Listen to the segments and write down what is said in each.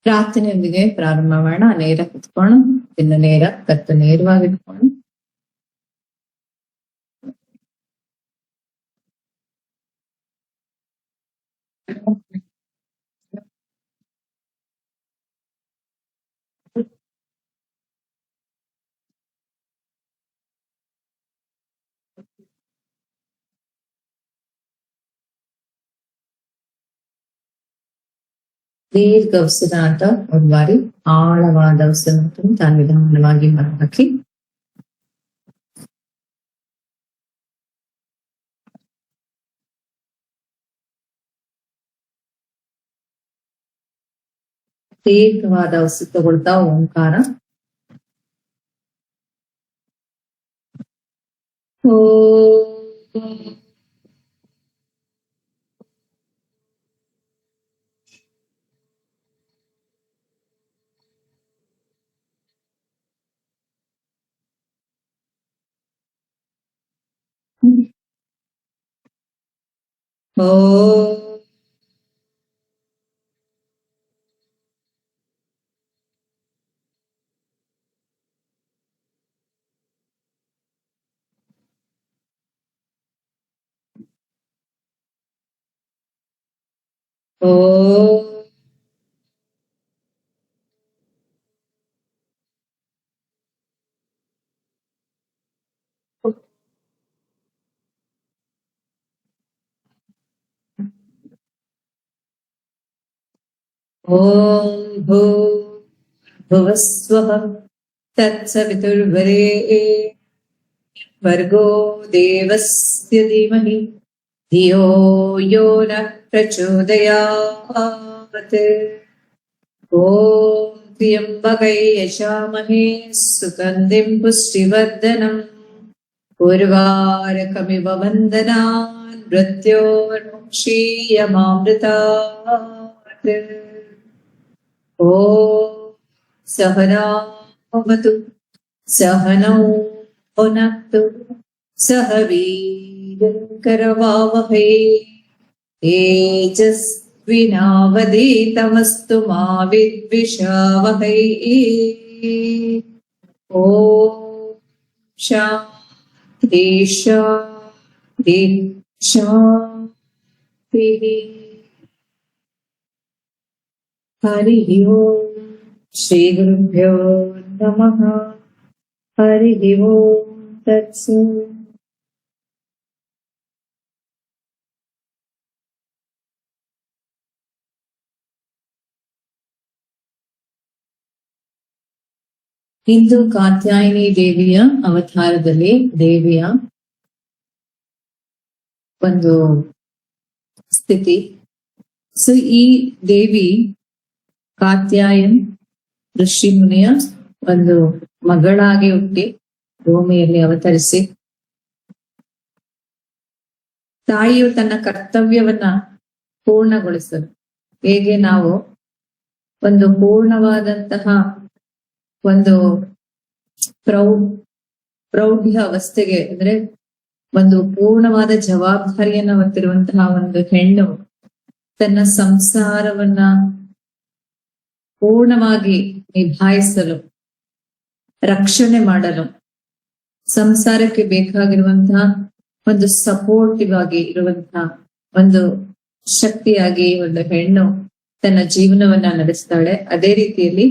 ಪ್ರಾರ್ಥನೆಯೊಂದಿಗೆ ಪ್ರಾರಂಭ ಮಾಡೋಣ. ನೇರ ಕುತ್ಕೊಂಡು ಇನ್ನು ನೇರ ಕತ್ತು ನೇರವಾಗಿಟ್ಕೊಂಡು ದೀರ್ಘ ಉಸಿರಾಟ ಒಂದು ಬಾರಿ ಆಳವಾದ ಉಸಿರಾಟ ತಾನು ನಿಧಾನವಾಗಿ ಹೊರಹಾಕಿ ದೀರ್ಘವಾದ ಉಸಿರು ತಗೊಳ್ತಾ ಓಂಕಾರ ಓ ಓ ಓ ಓಂ ಭೂರ್ಭುವಸ್ವಃ ತತ್ಸವಿತುರ್ವರೆಣ್ಯೋ ದೇವಸ್ಯ ಧೀಮಹಿ ಧಿಯೋ ಯೋ ನಃ ಪ್ರಚೋದಯಾತ್. ಓಂ ತ್ರ್ಯಂಬಕೈ ಯಶಾಮಹೇ ಸುಗಂಧಿಂ ಪುಷ್ಟಿವರ್ಧನಂ ಉರ್ವಾರಕಮಿವ ವಂದನಾನ್ ಮೃತ್ಯೋರ್ಮುಕ್ಷೀಯಮಾಮೃತಾತ್. ಓಂ ಸಹನಾ ಭವತು ಸಹನೌ ಭುನಕ್ತು ಸಹ ವೀರ್ಯಂ ಕರವಾವಹೈ ತೇಜಸ್ವಿನಾವಧೀತಮಸ್ತು ಮಾ ವಿದ್ವಿಷಾವಹೈ. ಓಂ ಶಾಂತಿ ಶಾಂತಿ ಶಾಂತಿ. ಹರಿ ಓಂ ಶ್ರೀ ಗುರುಭ್ಯೋ ನಮಃ. ಹರಿ ಓಂ ತತ್ಸತ್. ಇಂದು ಕಾತ್ಯಾಯಿನಿ ದೇವಿಯ ಅವತಾರದಲ್ಲಿ ದೇವಿಯ ಒಂದು ಸ್ಥಿತಿ. ಸೊ ಈ ದೇವಿ ಕಾತ್ಯಾಯನ್ ಋಷಿ ಮುನಿಯ ಒಂದು ಮಗಳಾಗಿ ಹುಟ್ಟಿ ಭೂಮಿಯಲ್ಲಿ ಅವತರಿಸಿ ತಾಯಿಯು ತನ್ನ ಕರ್ತವ್ಯವನ್ನ ಪೂರ್ಣಗೊಳಿಸಲು, ಹೇಗೆ ನಾವು ಒಂದು ಪೂರ್ಣವಾದಂತಹ ಒಂದು ಪ್ರೌಢ್ಯ ಅವಸ್ಥೆಗೆ ಅಂದ್ರೆ ಒಂದು ಪೂರ್ಣವಾದ ಜವಾಬ್ದಾರಿಯನ್ನ ಹೊತ್ತಿರುವಂತಹ ಒಂದು ಹೆಣ್ಣು ತನ್ನ ಸಂಸಾರವನ್ನ ಪೂರ್ಣವಾಗಿ ನಿಭಾಯಿಸಲು, ರಕ್ಷಣೆ ಮಾಡಲು, ಸಂಸಾರಕ್ಕೆ ಬೇಕಾಗಿರುವಂತಹ ಒಂದು ಸಪೋರ್ಟಿವ್ ಆಗಿ ಇರುವಂತಹ ಒಂದು ಶಕ್ತಿಯಾಗಿ ಒಂದು ಹೆಣ್ಣು ತನ್ನ ಜೀವನವನ್ನ ನಡೆಸ್ತಾಳೆ. ಅದೇ ರೀತಿಯಲ್ಲಿ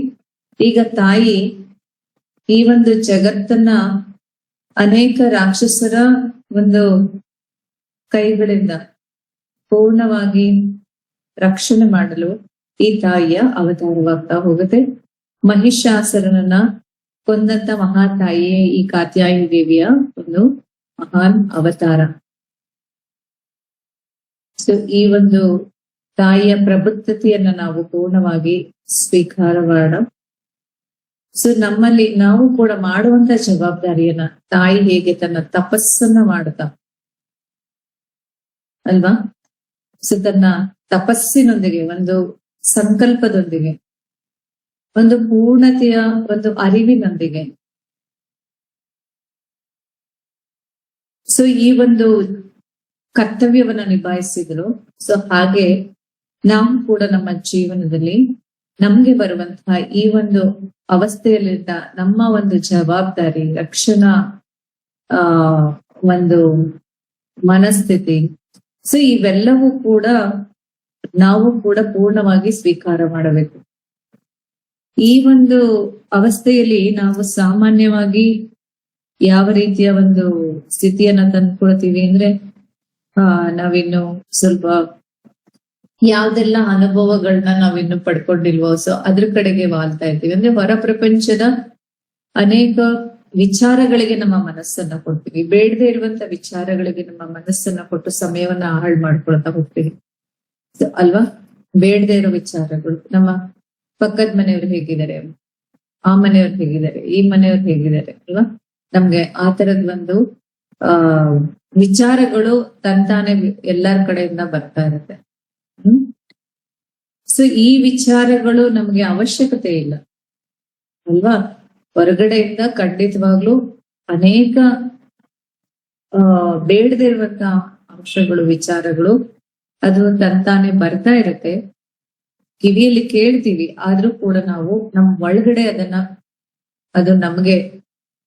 ಈಗ ತಾಯಿ ಈ ಒಂದು ಜಗತ್ತನ್ನ ಅನೇಕ ರಾಕ್ಷಸರ ಒಂದು ಕೈಗಳಿಂದ ಪೂರ್ಣವಾಗಿ ರಕ್ಷಣೆ ಮಾಡಲು ಈ ತಾಯಿಯ ಅವತಾರವಾಗ್ತಾ ಹೋಗುತ್ತೆ. ಮಹಿಷಾಸುರನನ್ನ ಕೊಂದಂತ ಮಹಾತಾಯಿಯೇ ಈ ಕಾತ್ಯಾಯಿನಿ ದೇವಿಯ ಒಂದು ಮಹಾನ್ ಅವತಾರ. ಸೊ ಈ ಒಂದು ತಾಯಿಯ ಪ್ರಬುದ್ಧತೆಯನ್ನ ನಾವು ಪೂರ್ಣವಾಗಿ ಸ್ವೀಕಾರ ಮಾಡೋಣ. ಸೊ ನಮ್ಮಲ್ಲಿ ನಾವು ಕೂಡ ಮಾಡುವಂತ ಜವಾಬ್ದಾರಿಯನ್ನ ತಾಯಿ ಹೇಗೆ ತನ್ನ ತಪಸ್ಸನ್ನ ಮಾಡ್ತಾ ಅಲ್ವಾ, ಸೊ ತನ್ನ ತಪಸ್ಸಿನೊಂದಿಗೆ ಒಂದು ಸಂಕಲ್ಪದೊಂದಿಗೆ ಒಂದು ಪೂರ್ಣತೆಯ ಒಂದು ಅರಿವಿನೊಂದಿಗೆ. ಸೊ ಈ ಒಂದು ಕರ್ತವ್ಯವನ್ನ ನಿಭಾಯಿಸಿದ್ರು. ಸೊ ಹಾಗೆ ನಾವು ಕೂಡ ನಮ್ಮ ಜೀವನದಲ್ಲಿ ನಮ್ಗೆ ಬರುವಂತಹ ಈ ಒಂದು ಅವಸ್ಥೆಯಲ್ಲಿದ್ದ ನಮ್ಮ ಒಂದು ಜವಾಬ್ದಾರಿ, ರಕ್ಷಣಾ ಒಂದು ಮನಸ್ಥಿತಿ, ಸೊ ಇವೆಲ್ಲವೂ ಕೂಡ ನಾವು ಕೂಡ ಪೂರ್ಣವಾಗಿ ಸ್ವೀಕಾರ ಮಾಡಬೇಕು. ಈ ಒಂದು ಅವಸ್ಥೆಯಲ್ಲಿ ನಾವು ಸಾಮಾನ್ಯವಾಗಿ ಯಾವ ರೀತಿಯ ಒಂದು ಸ್ಥಿತಿಯನ್ನ ತಂದ್ಕೊಳ್ತೀವಿ ಅಂದ್ರೆ, ನಾವಿನ್ನು ಸ್ವಲ್ಪ ಯಾವ್ದೆಲ್ಲ ಅನುಭವಗಳನ್ನ ನಾವಿನ್ನು ಪಡ್ಕೊಂಡಿಲ್ವೋ, ಸೊ ಅದ್ರ ಕಡೆಗೆ ವಾಲ್ತಾ ಇರ್ತೀವಿ. ಅಂದ್ರೆ ಹೊರ ಪ್ರಪಂಚದ ಅನೇಕ ವಿಚಾರಗಳಿಗೆ ನಮ್ಮ ಮನಸ್ಸನ್ನ ಕೊಡ್ತೀವಿ, ಬೇಡದೆ ಇರುವಂತ ವಿಚಾರಗಳಿಗೆ ನಮ್ಮ ಮನಸ್ಸನ್ನ ಕೊಟ್ಟು ಸಮಯವನ್ನ ಹಾಳು ಮಾಡ್ಕೊಳ್ತಾ ಹೋಗ್ತೀವಿ ಅಲ್ವಾ. ಬೇಡದೆ ಇರೋ ವಿಚಾರಗಳು, ನಮ್ಮ ಪಕ್ಕದ ಮನೆಯವ್ರು ಹೇಗಿದ್ದಾರೆ, ಆ ಮನೆಯವ್ರು ಹೇಗಿದ್ದಾರೆ, ಈ ಮನೆಯವ್ರು ಹೇಗಿದ್ದಾರೆ ಅಲ್ವಾ, ನಮ್ಗೆ ಆ ತರದ್ ಒಂದು ವಿಚಾರಗಳು ತಂತಾನೆ ಎಲ್ಲರ ಕಡೆಯಿಂದ ಬರ್ತಾ ಇರುತ್ತೆ. ಸೊ ಈ ವಿಚಾರಗಳು ನಮ್ಗೆ ಅವಶ್ಯಕತೆ ಇಲ್ಲ ಅಲ್ವಾ. ಹೊರಗಡೆಯಿಂದ ಖಂಡಿತವಾಗ್ಲೂ ಅನೇಕ ಬೇಡದೇ ಇರುವಂತ ಅಂಶಗಳು, ವಿಚಾರಗಳು ಅದು ತಂತಾನೆ ಬರ್ತಾ ಇರುತ್ತೆ, ಕಿವಿಯಲ್ಲಿ ಕೇಳ್ತೀವಿ. ಆದ್ರೂ ಕೂಡ ನಾವು ನಮ್ ಒಳಗಡೆ ಅದು ನಮ್ಗೆ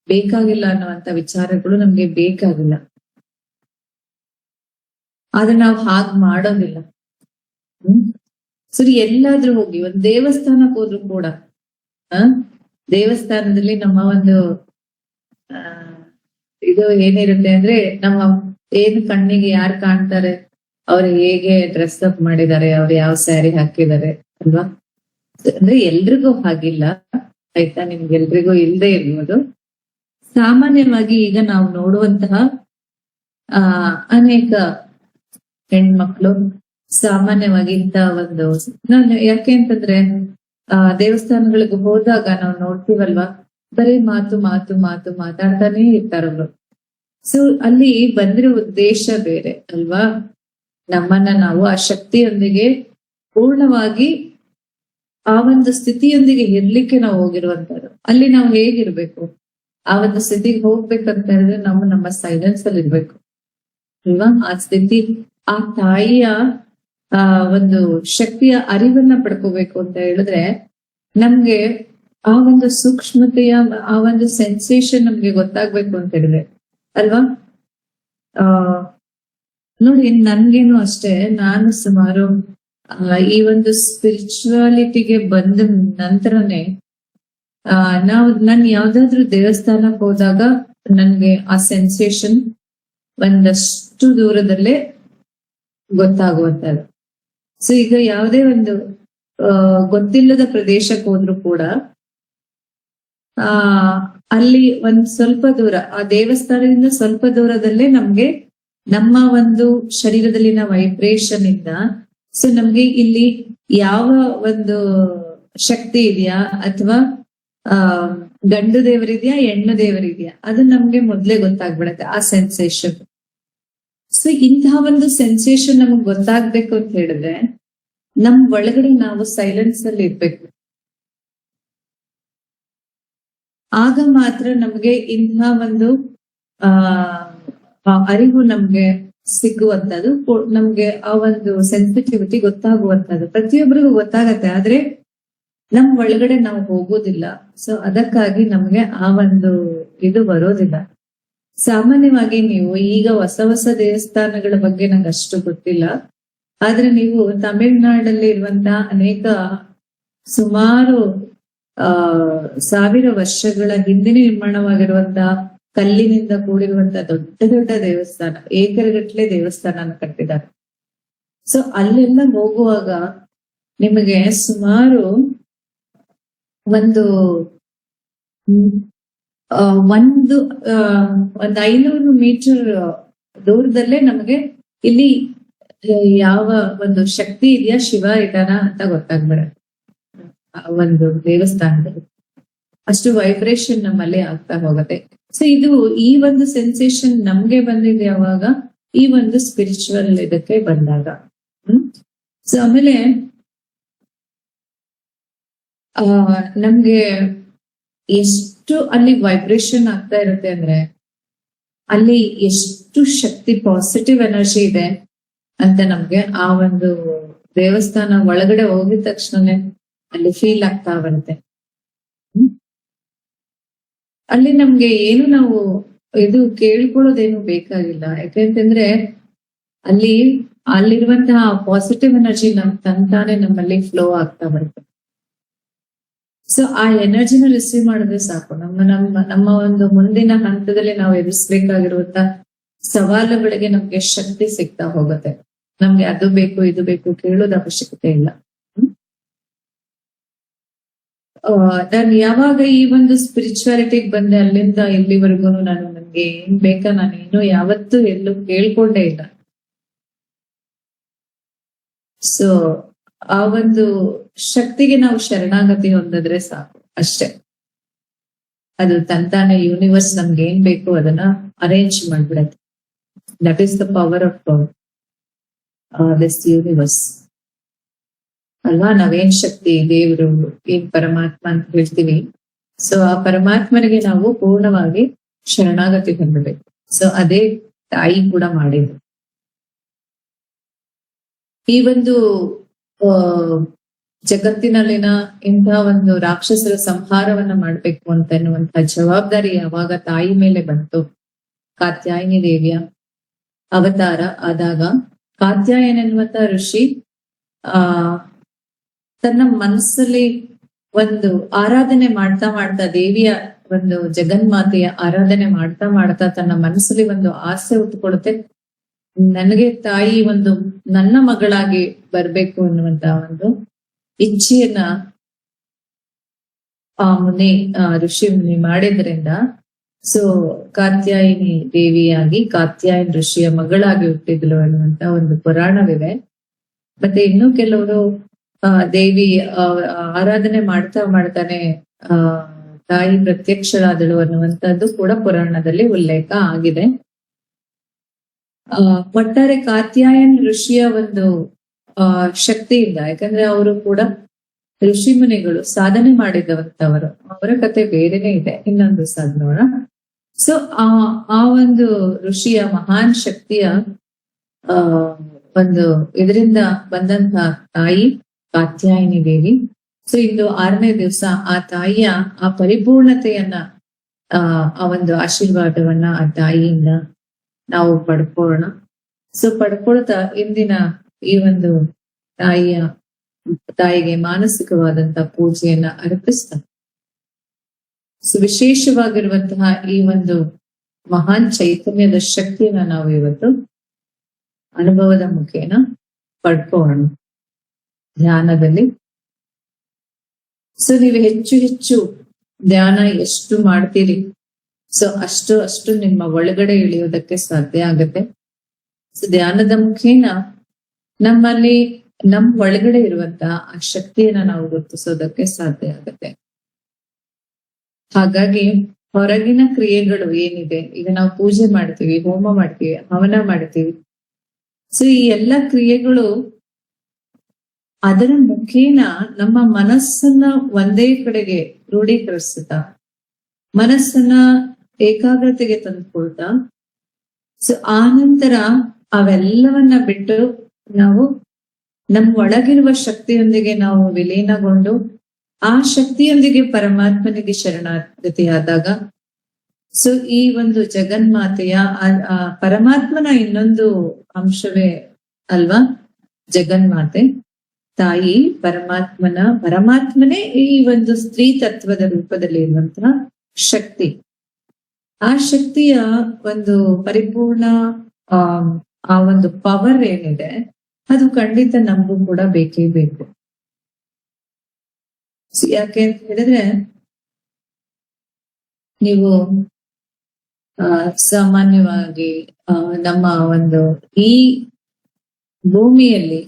ಬೇಕಾಗಿಲ್ಲ ಅನ್ನುವಂತ ವಿಚಾರಗಳು ನಮ್ಗೆ ಬೇಕಾಗಿಲ್ಲ, ಆದ್ರೆ ನಾವು ಹಾಗ್ ಮಾಡೋದಿಲ್ಲ. ಸರಿ, ಎಲ್ಲಾದ್ರೂ ಹೋಗಿ ಒಂದ್ ದೇವಸ್ಥಾನಕ್ಕೆ ಹೋದ್ರು ಕೂಡ ದೇವಸ್ಥಾನದಲ್ಲಿ ನಮ್ಮ ಒಂದು ಇದು ಏನಿರುತ್ತೆ ಅಂದ್ರೆ, ನಮ್ಮ ಏನ್ ಕಣ್ಣಿಗೆ ಯಾರು ಕಾಣ್ತಾರೆ, ಅವ್ರು ಹೇಗೆ ಡ್ರೆಸ್ ಅಪ್ ಮಾಡಿದ್ದಾರೆ, ಅವ್ರು ಯಾವ ಸ್ಯಾರಿ ಹಾಕಿದ್ದಾರೆ ಅಲ್ವಾ. ಅಂದ್ರೆ ಎಲ್ರಿಗೂ ಹಾಗಿಲ್ಲ ಆಯ್ತಾ, ನಿಮ್ಗೆಲ್ರಿಗೂ ಇಲ್ಲದೆ ಇರ್ಬೋದು. ಸಾಮಾನ್ಯವಾಗಿ ಈಗ ನಾವು ನೋಡುವಂತಹ ಅನೇಕ ಹೆಣ್ಮಕ್ಳು ಸಾಮಾನ್ಯವಾಗಿ ಇಂತ ಒಂದು, ನಾನು ಯಾಕೆ ಅಂತಂದ್ರೆ ದೇವಸ್ಥಾನಗಳಿಗೆ ಹೋದಾಗ ನಾವು ನೋಡ್ತೀವಲ್ವಾ, ಬರೀ ಮಾತು ಮಾತು ಮಾತು ಮಾತಾಡ್ತಾನೆ ಇರ್ತಾರವ್ರು. ಸೊ ಅಲ್ಲಿ ಬಂದಿರೋ ಉದ್ದೇಶ ಬೇರೆ ಅಲ್ವಾ. ನಮ್ಮನ್ನ ನಾವು ಆ ಶಕ್ತಿಯೊಂದಿಗೆ ಪೂರ್ಣವಾಗಿ ಆ ಒಂದು ಸ್ಥಿತಿಯೊಂದಿಗೆ ಇರ್ಲಿಕ್ಕೆ ನಾವು ಹೋಗಿರುವಂತದ್ದು. ಅಲ್ಲಿ ನಾವು ಹೇಗಿರ್ಬೇಕು, ಆ ಒಂದು ಸ್ಥಿತಿಗೆ ಹೋಗ್ಬೇಕಂತ ಹೇಳಿದ್ರೆ ನಾವು ನಮ್ಮ ಸೈಲೆನ್ಸ್ ಅಲ್ಲಿ ಇರ್ಬೇಕು ಅಲ್ವಾ. ಆ ಸ್ಥಿತಿ, ಆ ತಾಯಿಯ ಒಂದು ಶಕ್ತಿಯ ಅರಿವನ್ನ ಪಡ್ಕೋಬೇಕು ಅಂತ ಹೇಳಿದ್ರೆ ನಮ್ಗೆ ಆ ಒಂದು ಸೂಕ್ಷ್ಮತೆಯ ಆ ಒಂದು ಸೆನ್ಸೇಷನ್ ನಮ್ಗೆ ಗೊತ್ತಾಗ್ಬೇಕು ಅಂತ ಹೇಳಿದ್ರೆ ಅಲ್ವಾ. ನೋಡಿ, ನನ್ಗೇನು ಅಷ್ಟೇ, ನಾನು ಸುಮಾರು ಈ ಒಂದು ಸ್ಪಿರಿಚುವಾಲಿಟಿಗೆ ಬಂದ ನಂತರನೇ ನಾನ್ ಯಾವ್ದಾದ್ರು ದೇವಸ್ಥಾನಕ್ಕೆ ಹೋದಾಗ ನನ್ಗೆ ಆ ಸೆನ್ಸೇಷನ್ ಒಂದಷ್ಟು ದೂರದಲ್ಲೇ ಗೊತ್ತಾಗುವಂತದ್ದು. ಸೊ ಈಗ ಯಾವುದೇ ಒಂದು ಗೊತ್ತಿಲ್ಲದ ಪ್ರದೇಶಕ್ಕೆ ಹೋದ್ರು ಕೂಡ ಅಲ್ಲಿ ಒಂದ್ ಸ್ವಲ್ಪ ದೂರ, ಆ ದೇವಸ್ಥಾನದಿಂದ ಸ್ವಲ್ಪ ದೂರದಲ್ಲೇ ನಮ್ಗೆ ನಮ್ಮ ಒಂದು ಶರೀರದಲ್ಲಿನ ವೈಬ್ರೇಷನ್ ಇಂದ ಸೊ ನಮ್ಗೆ ಇಲ್ಲಿ ಯಾವ ಒಂದು ಶಕ್ತಿ ಇದೆಯಾ, ಅಥವಾ ಗಂಡು ದೇವರಿದ್ಯಾ, ಹೆಣ್ಣು ದೇವರಿದ್ಯಾ, ಅದು ನಮ್ಗೆ ಮೊದ್ಲೇ ಗೊತ್ತಾಗ್ಬಿಡತ್ತೆ ಆ ಸೆನ್ಸೇಷನ್. ಸೊ ಇಂತಹ ಒಂದು ಸೆನ್ಸೇಷನ್ ನಮಗ್ ಗೊತ್ತಾಗ್ಬೇಕು ಅಂತ ಹೇಳಿದ್ರೆ ನಮ್ ಒಳಗಡೆ ನಾವು ಸೈಲೆನ್ಸ್ ಅಲ್ಲಿ ಇರ್ಬೇಕು. ಆಗ ಮಾತ್ರ ನಮ್ಗೆ ಇಂತಹ ಒಂದು ಅರಿವು ನಮ್ಗೆ ಸಿಗುವಂತದ್ದು, ನಮ್ಗೆ ಆ ಒಂದು ಸೆನ್ಸಿಟಿವಿಟಿ ಗೊತ್ತಾಗುವಂತದ್ದು. ಪ್ರತಿಯೊಬ್ಬರಿಗೂ ಗೊತ್ತಾಗತ್ತೆ, ಆದ್ರೆ ನಮ್ ಒಳಗಡೆ ನಾವು ಹೋಗೋದಿಲ್ಲ. ಸೊ ಅದಕ್ಕಾಗಿ ನಮ್ಗೆ ಆ ಒಂದು ಇದು ಬರೋದಿಲ್ಲ. ಸಾಮಾನ್ಯವಾಗಿ ನೀವು ಈಗ ಹೊಸ ಹೊಸ ದೇವಸ್ಥಾನಗಳ ಬಗ್ಗೆ ನಂಗೆ ಅಷ್ಟು ಗೊತ್ತಿಲ್ಲ, ಆದ್ರೆ ನೀವು ತಮಿಳ್ನಾಡಲ್ಲಿ ಇರುವಂತಹ ಅನೇಕ ಸುಮಾರು ಸಾವಿರ ವರ್ಷಗಳ ಹಿಂದೆ ನಿರ್ಮಾಣವಾಗಿರುವಂತಹ ಕಲ್ಲಿನಿಂದ ಕೂಡಿರುವಂತಹ ದೊಡ್ಡ ದೊಡ್ಡ ದೇವಸ್ಥಾನ, ಏಕರಗಟ್ಲೆ ದೇವಸ್ಥಾನ ಕಟ್ಟಿದ್ದಾರೆ. ಸೊ ಅಲ್ಲೆಲ್ಲ ಹೋಗುವಾಗ ನಿಮಗೆ ಸುಮಾರು ಒಂದು 500 ಮೀಟರ್ ದೂರದಲ್ಲೇ ನಮಗೆ ಇಲ್ಲಿ ಯಾವ ಒಂದು ಶಕ್ತಿ ಇದೆಯಾ, ಶಿವ ಇದಾನ ಅಂತ ಗೊತ್ತಾಗ್ಬಿಡುತ್ತೆ. ಒಂದು ದೇವಸ್ಥಾನದಲ್ಲಿ ಅಷ್ಟು ವೈಬ್ರೇಷನ್ ನಮ್ಮಲ್ಲಿ ಆಗ್ತಾ ಹೋಗುತ್ತೆ. ಸೊ ಇದು ಈ ಒಂದು ಸೆನ್ಸೇಷನ್ ನಮ್ಗೆ ಬಂದಿದೆ ಯಾವಾಗ, ಈ ಒಂದು ಸ್ಪಿರಿಚುವಲ್ ಇದಕ್ಕೆ ಬಂದಾಗ. ಸೊ ಆಮೇಲೆ ಆ ನಮ್ಗೆ ಎಷ್ಟು ಅಲ್ಲಿ ವೈಬ್ರೇಷನ್ ಆಗ್ತಾ ಇರುತ್ತೆ ಅಂದ್ರೆ, ಅಲ್ಲಿ ಎಷ್ಟು ಶಕ್ತಿ, ಪಾಸಿಟಿವ್ ಎನರ್ಜಿ ಇದೆ ಅಂತ ನಮ್ಗೆ ಆ ಒಂದು ದೇವಸ್ಥಾನ ಒಳಗಡೆ ಹೋಗಿದ ತಕ್ಷಣನೇ ಅಲ್ಲಿ ಫೀಲ್ ಆಗ್ತಾ ಬರುತ್ತೆ. ಹ್ಮ್. ಅಲ್ಲಿ ನಮ್ಗೆ ಏನು ನಾವು ಇದು ಕೇಳ್ಕೊಳ್ಳೋದೇನು ಬೇಕಾಗಿಲ್ಲ. ಯಾಕಂತಂದ್ರೆ ಅಲ್ಲಿ ಅಲ್ಲಿರುವಂತಹ ಪಾಸಿಟಿವ್ ಎನರ್ಜಿ ತಂತಾನೆ ನಮ್ಮಲ್ಲಿ ಫ್ಲೋ ಆಗ್ತಾ ಬರುತ್ತೆ. ಸೊ ಆ ಎನರ್ಜಿನ ರಿಸೀವ್ ಮಾಡಿದ್ರೆ ಸಾಕು, ನಮ್ಮ ಒಂದು ಮುಂದಿನ ಹಂತದಲ್ಲಿ ನಾವು ಎದುರಿಸಬೇಕಾಗಿರುವಂತ ಸವಾಲುಗಳಿಗೆ ನಮ್ಗೆ ಶಕ್ತಿ ಸಿಗ್ತಾ ಹೋಗುತ್ತೆ. ನಮ್ಗೆ ಅದು ಬೇಕು ಇದು ಬೇಕು ಕೇಳೋದ ಅವಶ್ಯಕತೆ ಇಲ್ಲ. ನಾನು ಯಾವಾಗ ಈ ಒಂದು ಸ್ಪಿರಿಚುವಾಲಿಟಿಗೆ ಬಂದೆ ಅಲ್ಲಿಂದ ಇಲ್ಲಿವರೆಗೂ ನನ್ಗೆ ಏನ್ ಬೇಕಾ ನಾನೇನು ಯಾವತ್ತೂ ಎಲ್ಲೂ ಕೇಳ್ಕೊಂಡೇ ಇಲ್ಲ. ಸೊ ಆ ಒಂದು ಶಕ್ತಿಗೆ ನಾವು ಶರಣಾಗತಿ ಹೊಂದಿದ್ರೆ ಸಾಕು ಅಷ್ಟೇ. ಅದು ತಂತಾನೆ ಯೂನಿವರ್ಸ್ ನಮ್ಗೆ ಏನ್ ಬೇಕು ಅದನ್ನ ಅರೇಂಜ್ ಮಾಡ್ಬಿಡತ್ತೆ. That is the power of this universe ಅಲ್ವಾ. ನಾವೇನ್ ಶಕ್ತಿ, ದೇವರು, ಏನ್ ಪರಮಾತ್ಮ ಅಂತ ಹೇಳ್ತೀವಿ. ಸೊ ಆ ಪರಮಾತ್ಮನಿಗೆ ನಾವು ಪೂರ್ಣವಾಗಿ ಶರಣಾಗತಿ ಹೊಂದಬೇಕು. ಸೊ ಅದೇ ತಾಯಿ ಕೂಡ ಮಾಡಿದ್ರು. ಈ ಒಂದು ಜಗತ್ತಿನಲ್ಲಿನ ಇಂತಹ ಒಂದು ರಾಕ್ಷಸರ ಸಂಹಾರವನ್ನ ಮಾಡ್ಬೇಕು ಅಂತ ಎನ್ನುವಂತ ಜವಾಬ್ದಾರಿ ಯಾವಾಗ ತಾಯಿ ಮೇಲೆ ಬಂತು, ಕಾತ್ಯಾಯಿನಿ ದೇವಿಯ ಅವತಾರ ಆದಾಗ ಕಾತ್ಯಾಯನ ಎನ್ನುವಂತ ಋಷಿ ತನ್ನ ಮನಸ್ಸಲ್ಲಿ ಒಂದು ಆರಾಧನೆ ಮಾಡ್ತಾ ದೇವಿಯ ಒಂದು ಜಗನ್ಮಾತೆಯ ಆರಾಧನೆ ಮಾಡ್ತಾ ತನ್ನ ಮನಸ್ಸಲ್ಲಿ ಒಂದು ಆಸೆ ಹುಟ್ಟುಕೊಡುತ್ತೆ. ನನಗೆ ತಾಯಿ ಒಂದು ನನ್ನ ಮಗಳಾಗಿ ಬರ್ಬೇಕು ಅನ್ನುವಂತ ಒಂದು ಇಚ್ಛೆಯನ್ನ ಋಷಿ ಮುನಿ ಮಾಡಿದ್ರಿಂದ ಸೊ ಕಾತ್ಯಾಯಿನಿ ದೇವಿಯಾಗಿ ಕಾತ್ಯಾಯನ ಋಷಿಯ ಮಗಳಾಗಿ ಹುಟ್ಟಿದ್ಲು ಅನ್ನುವಂತ ಒಂದು ಪುರಾಣವಿದೆ. ಮತ್ತೆ ಇನ್ನು ಕೆಲವರು ದೇವಿ ಆರಾಧನೆ ಮಾಡ್ತಾನೆ ತಾಯಿ ಪ್ರತ್ಯಕ್ಷಳಾದಳು ಅನ್ನುವಂಥದ್ದು ಕೂಡ ಪುರಾಣದಲ್ಲಿ ಉಲ್ಲೇಖ ಆಗಿದೆ. ಒಟ್ಟಾರೆ ಕಾತ್ಯಾಯನ್ ಋಷಿಯ ಒಂದು ಶಕ್ತಿಯಿಂದ, ಯಾಕಂದ್ರೆ ಅವರು ಕೂಡ ಋಷಿ ಮುನಿಗಳು ಸಾಧನೆ ಮಾಡಿದವಂತವರು, ಅವರ ಕತೆ ಬೇರೆನೆ ಇದೆ, ಇನ್ನೊಂದು ಸಾಧನೋಣ. ಸೊ ಆ ಒಂದು ಋಷಿಯ ಮಹಾನ್ ಶಕ್ತಿಯ ಒಂದು ಇದರಿಂದ ಬಂದಂತ ತಾಯಿ ಕಾತ್ಯಾಯಿನಿ ದೇವಿ. ಸೊ ಇಂದು 6ನೇ ದಿವಸ ಆ ತಾಯಿಯ ಆ ಪರಿಪೂರ್ಣತೆಯನ್ನ ಆ ಒಂದು ಆಶೀರ್ವಾದವನ್ನ ಆ ತಾಯಿಯಿಂದ ನಾವು ಪಡ್ಕೊಳ್ಳೋಣ. ಸೊ ಪಡ್ಕೊಳ್ತಾ ಇಂದಿನ ಈ ಒಂದು ತಾಯಿಗೆ ಮಾನಸಿಕವಾದಂತಹ ಪೂಜೆಯನ್ನ ಅರ್ಪಿಸ್ತಾ ವಿಶೇಷವಾಗಿರುವಂತಹ ಈ ಒಂದು ಮಹಾನ್ ಚೈತನ್ಯದ ಶಕ್ತಿಯನ್ನ ನಾವು ಇವತ್ತು ಅನುಭವದ ಮುಖೇನ ಪಡ್ಕೊಳ್ಳೋಣ ಧ್ಯಾನದಲ್ಲಿ. ಸೊ ನೀವು ಹೆಚ್ಚು ಧ್ಯಾನ ಎಷ್ಟು ಮಾಡ್ತೀರಿ ಸೊ ಅಷ್ಟು ನಿಮ್ಮ ಒಳಗಡೆ ಇಳಿಯೋದಕ್ಕೆ ಸಾಧ್ಯ ಆಗುತ್ತೆ. ಸೊ ಧ್ಯಾನದ ಮುಖೇನ ನಮ್ಮಲ್ಲಿ ಒಳಗಡೆ ಇರುವಂತಹ ಆ ಶಕ್ತಿಯನ್ನ ನಾವು ಗುರುತಿಸೋದಕ್ಕೆ ಸಾಧ್ಯ ಆಗುತ್ತೆ. ಹಾಗಾಗಿ ಹೊರಗಿನ ಕ್ರಿಯೆಗಳು ಏನಿದೆ, ಈಗ ನಾವು ಪೂಜೆ ಮಾಡ್ತೀವಿ, ಹೋಮ ಮಾಡ್ತೀವಿ, ಹವನ ಮಾಡ್ತೀವಿ. ಸೊ ಈ ಎಲ್ಲ ಕ್ರಿಯೆಗಳು ಅದರ ಮುಖೇನ ನಮ್ಮ ಮನಸ್ಸನ್ನ ಒಂದೇ ಕಡೆಗೆ ರೂಢೀಕರಿಸುತ್ತಾ, ಮನಸ್ಸನ್ನ ಏಕಾಗ್ರತೆಗೆ ತಂದುಕೊಳ್ತಾ, ಸೊ ಆ ನಂತರ ಅವೆಲ್ಲವನ್ನ ಬಿಟ್ಟು ನಾವು ನಮ್ಮ ಒಳಗಿರುವ ಶಕ್ತಿಯೊಂದಿಗೆ ನಾವು ವಿಲೀನಗೊಂಡು ಆ ಶಕ್ತಿಯೊಂದಿಗೆ ಪರಮಾತ್ಮನಿಗೆ ಶರಣಾಗತಿಯಾದಾಗ ಸೊ ಈ ಒಂದು ಜಗನ್ಮಾತೆಯ ಪರಮಾತ್ಮನ ಇನ್ನೊಂದು ಅಂಶವೇ ಅಲ್ವಾ ಜಗನ್ಮಾತೆ ತಾಯಿ. ಪರಮಾತ್ಮನೇ ಈ ಒಂದು ಸ್ತ್ರೀ ತತ್ವದ ರೂಪದಲ್ಲಿ ಇರುವಂತಹ ಶಕ್ತಿ. ಆ ಶಕ್ತಿಯ ಒಂದು ಪರಿಪೂರ್ಣ ಆ ಒಂದು ಪವರ್ ಏನಿದೆ ಅದು ಖಂಡಿತ ನಮಗೂ ಕೂಡ ಬೇಕೇ ಬೇಕು. ಯಾಕೆ ಅಂತ ಹೇಳಿದ್ರೆ ನೀವು ಸಾಮಾನ್ಯವಾಗಿ ನಮ್ಮ ಒಂದು ಈ ಭೂಮಿಯಲ್ಲಿ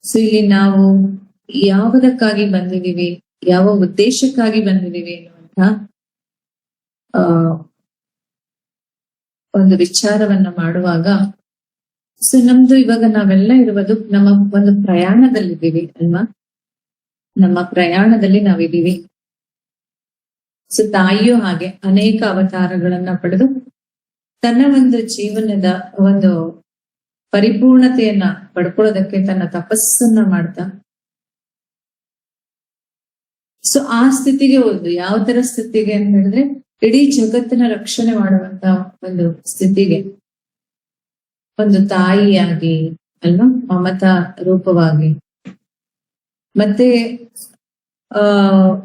ಸೊ ಇಲ್ಲಿ ನಾವು ಯಾವುದಕ್ಕಾಗಿ ಬಂದಿದೀವಿ, ಯಾವ ಉದ್ದೇಶಕ್ಕಾಗಿ ಬಂದಿದೀವಿ ಅನ್ನುವಂತ ಒಂದು ವಿಚಾರವನ್ನ ಮಾಡುವಾಗ ಸೊ ನಮ್ದು ಇವಾಗ ನಾವೆಲ್ಲ ಇರುವುದು ನಮ್ಮ ಒಂದು ಪ್ರಯಾಣದಲ್ಲಿದ್ದೀವಿ ಅಲ್ವಾ. ನಮ್ಮ ಪ್ರಯಾಣದಲ್ಲಿ ನಾವಿದ್ದೀವಿ. ಸೊ ತಾಯಿಯೂ ಹಾಗೆ ಅನೇಕ ಅವತಾರಗಳನ್ನ ಪಡೆದು ತನ್ನ ಒಂದು ಜೀವನದ ಒಂದು ಪರಿಪೂರ್ಣತೆಯನ್ನ ಪಡ್ಕೊಳ್ಳೋದಕ್ಕೆ ತನ್ನ ತಪಸ್ಸನ್ನ ಮಾಡ್ತಾ, ಸೊ ಆ ಸ್ಥಿತಿಗೆ ಒಂದು ಯಾವ ತರ ಸ್ಥಿತಿಗೆ ಅಂತ ಹೇಳಿದ್ರೆ ಇಡೀ ಜಗತ್ತಿನ ರಕ್ಷಣೆ ಮಾಡುವಂತ ಒಂದು ಸ್ಥಿತಿಗೆ, ಒಂದು ತಾಯಿಯಾಗಿ ಅಲ್ವಾ, ಮಮತಾ ರೂಪವಾಗಿ, ಮತ್ತೆ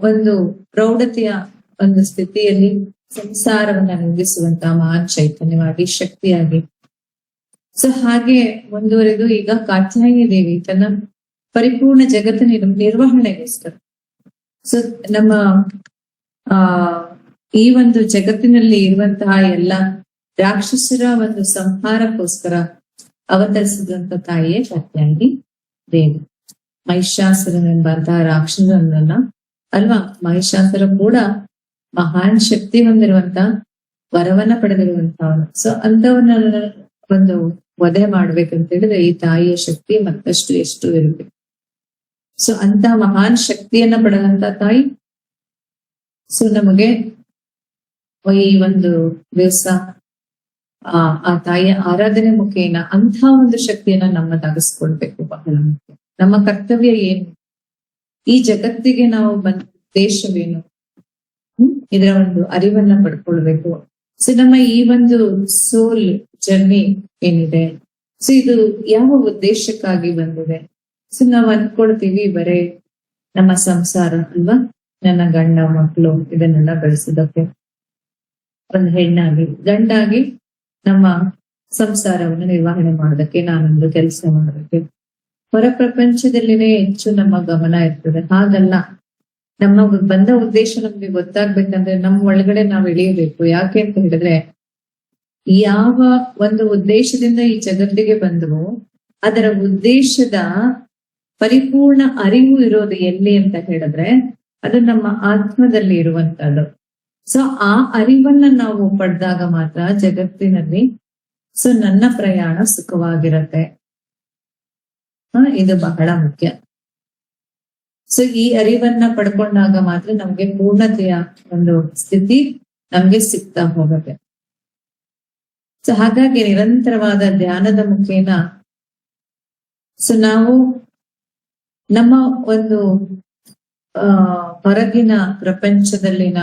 ಒಂದು ಪ್ರೌಢತೆಯ ಒಂದು ಸ್ಥಿತಿಯಲ್ಲಿ ಸಂಸಾರವನ್ನ ನಿಲ್ಲಿಸುವಂತ ಮಹಾನ್ ಚೈತನ್ಯವಾಗಿ, ಶಕ್ತಿಯಾಗಿ. ಸೊ ಹಾಗೆ ಮುಂದುವರೆದು ಈಗ ಕಾತ್ಯಾಯಿನಿ ದೇವಿ ತನ್ನ ಪರಿಪೂರ್ಣ ಜಗತ್ತಿನ ನಿರ್ವಹಣೆಗೋಸ್ಕರ, ಸೊ ನಮ್ಮ ಈ ಒಂದು ಜಗತ್ತಿನಲ್ಲಿ ಇರುವಂತಹ ಎಲ್ಲ ರಾಕ್ಷಸರ ಒಂದು ಸಂಹಾರಕ್ಕೋಸ್ಕರ ಅವತರಿಸಿದಂತ ತಾಯಿಯೇ ಕಾತ್ಯಾಯಿನಿ ದೇವಿ. ಮಹಿಷಾಸುರನೆಂಬಂತಹ ರಾಕ್ಷಸನನ್ನ ಅಲ್ವಾ, ಮಹಿಷಾಸುರ ಕೂಡ ಮಹಾನ್ ಶಕ್ತಿ ಹೊಂದಿರುವಂತ ವರವನ್ನ ಪಡೆದಿರುವಂತವನು. ಸೊ ಅಂತವನ್ನ ಒಂದು ವಧೆ ಮಾಡ್ಬೇಕಂತ ಹೇಳಿದ್ರೆ ಈ ತಾಯಿಯ ಶಕ್ತಿ ಮತ್ತಷ್ಟು ಎಷ್ಟು ಇರಬೇಕು. ಸೊ ಅಂತ ಮಹಾನ್ ಶಕ್ತಿಯನ್ನ ಪಡೆದಂತ ತಾಯಿ, ಸೊ ನಮಗೆ ಈ ಒಂದು ದಿವಸ ಆ ತಾಯಿಯ ಆರಾಧನೆ ಮುಖೇನ ಅಂತ ಒಂದು ಶಕ್ತಿಯನ್ನ ನಮ್ಮದಾಗಿಸ್ಕೊಳ್ಬೇಕು. ಬಹಳ ಮುಖ್ಯ. ನಮ್ಮ ಕರ್ತವ್ಯ ಏನು, ಈ ಜಗತ್ತಿಗೆ ನಾವು ಬಂದ ಉದ್ದೇಶವೇನು, ಇದರ ಒಂದು ಅರಿವನ್ನ ಪಡ್ಕೊಳ್ಬೇಕು. ಸೊ ನಮ್ಮ ಈ ಒಂದು ಸೋಲ್ ಜರ್ನಿ ಏನಿದೆ, ಸೊ ಇದು ಯಾವ ಉದ್ದೇಶಕ್ಕಾಗಿ ಬಂದಿದೆ. ಸೊ ನಾವ್ ಅನ್ಕೊಳ್ತೀವಿ ಬರೇ ನಮ್ಮ ಸಂಸಾರ ಅಲ್ವಾ, ನನ್ನ ಗಂಡ ಮಕ್ಕಳು ಇದನ್ನೆಲ್ಲ ಬೆಳೆಸೋದಕ್ಕೆ, ಒಂದು ಹೆಣ್ಣಾಗಿ ಗಂಡಾಗಿ ನಮ್ಮ ಸಂಸಾರವನ್ನು ನಿರ್ವಹಣೆ ಮಾಡೋದಕ್ಕೆ, ನಾನೊಂದು ಕೆಲಸ ಮಾಡೋದಕ್ಕೆ, ಹೊರ ಪ್ರಪಂಚದಲ್ಲಿನೇ ಹೆಚ್ಚು ನಮ್ಮ ಗಮನ ಇರ್ತದೆ. ಹಾಗಲ್ಲ, ನಮ್ಮ ಬಂದ ಉದ್ದೇಶ ನಮ್ಗೆ ಗೊತ್ತಾಗ್ಬೇಕಂದ್ರೆ ನಮ್ಮ ಒಳಗಡೆ ನಾವ್ ಇಳಿಯಬೇಕು. ಯಾಕೆ ಅಂತ ಹೇಳಿದ್ರೆ, ಯಾವ ಒಂದು ಉದ್ದೇಶದಿಂದ ಈ ಜಗತ್ತಿಗೆ ಬಂದವು ಅದರ ಉದ್ದೇಶದ ಪರಿಪೂರ್ಣ ಅರಿವು ಇರೋದು ಎಲ್ಲಿ ಅಂತ ಹೇಳಿದ್ರೆ ಅದು ನಮ್ಮ ಆತ್ಮದಲ್ಲಿ ಇರುವಂತದ್ದು. ಸೊ ಆ ಅರಿವನ್ನ ನಾವು ಪಡೆದಾಗ ಮಾತ್ರ ಜಗತ್ತಿನಲ್ಲಿ ಸೊ ನನ್ನ ಪ್ರಯಾಣ ಸುಖವಾಗಿರತ್ತೆ. ಇದು ಬಹಳ ಮುಖ್ಯ. ಸೊ ಈ ಅರಿವನ್ನ ಪಡ್ಕೊಂಡಾಗ ಮಾತ್ರ ನಮ್ಗೆ ಪೂರ್ಣತೆಯ ಒಂದು ಸ್ಥಿತಿ ನಮ್ಗೆ ಸಿಗ್ತಾ ಹೋಗುತ್ತೆ. ಸೊ ಹಾಗಾಗಿ ನಿರಂತರವಾದ ಧ್ಯಾನದ ಮುಖೇನ ಸೊ ನಾವು ನಮ್ಮ ಒಂದು ಹೊರಗಿನ ಪ್ರಪಂಚದಲ್ಲಿನ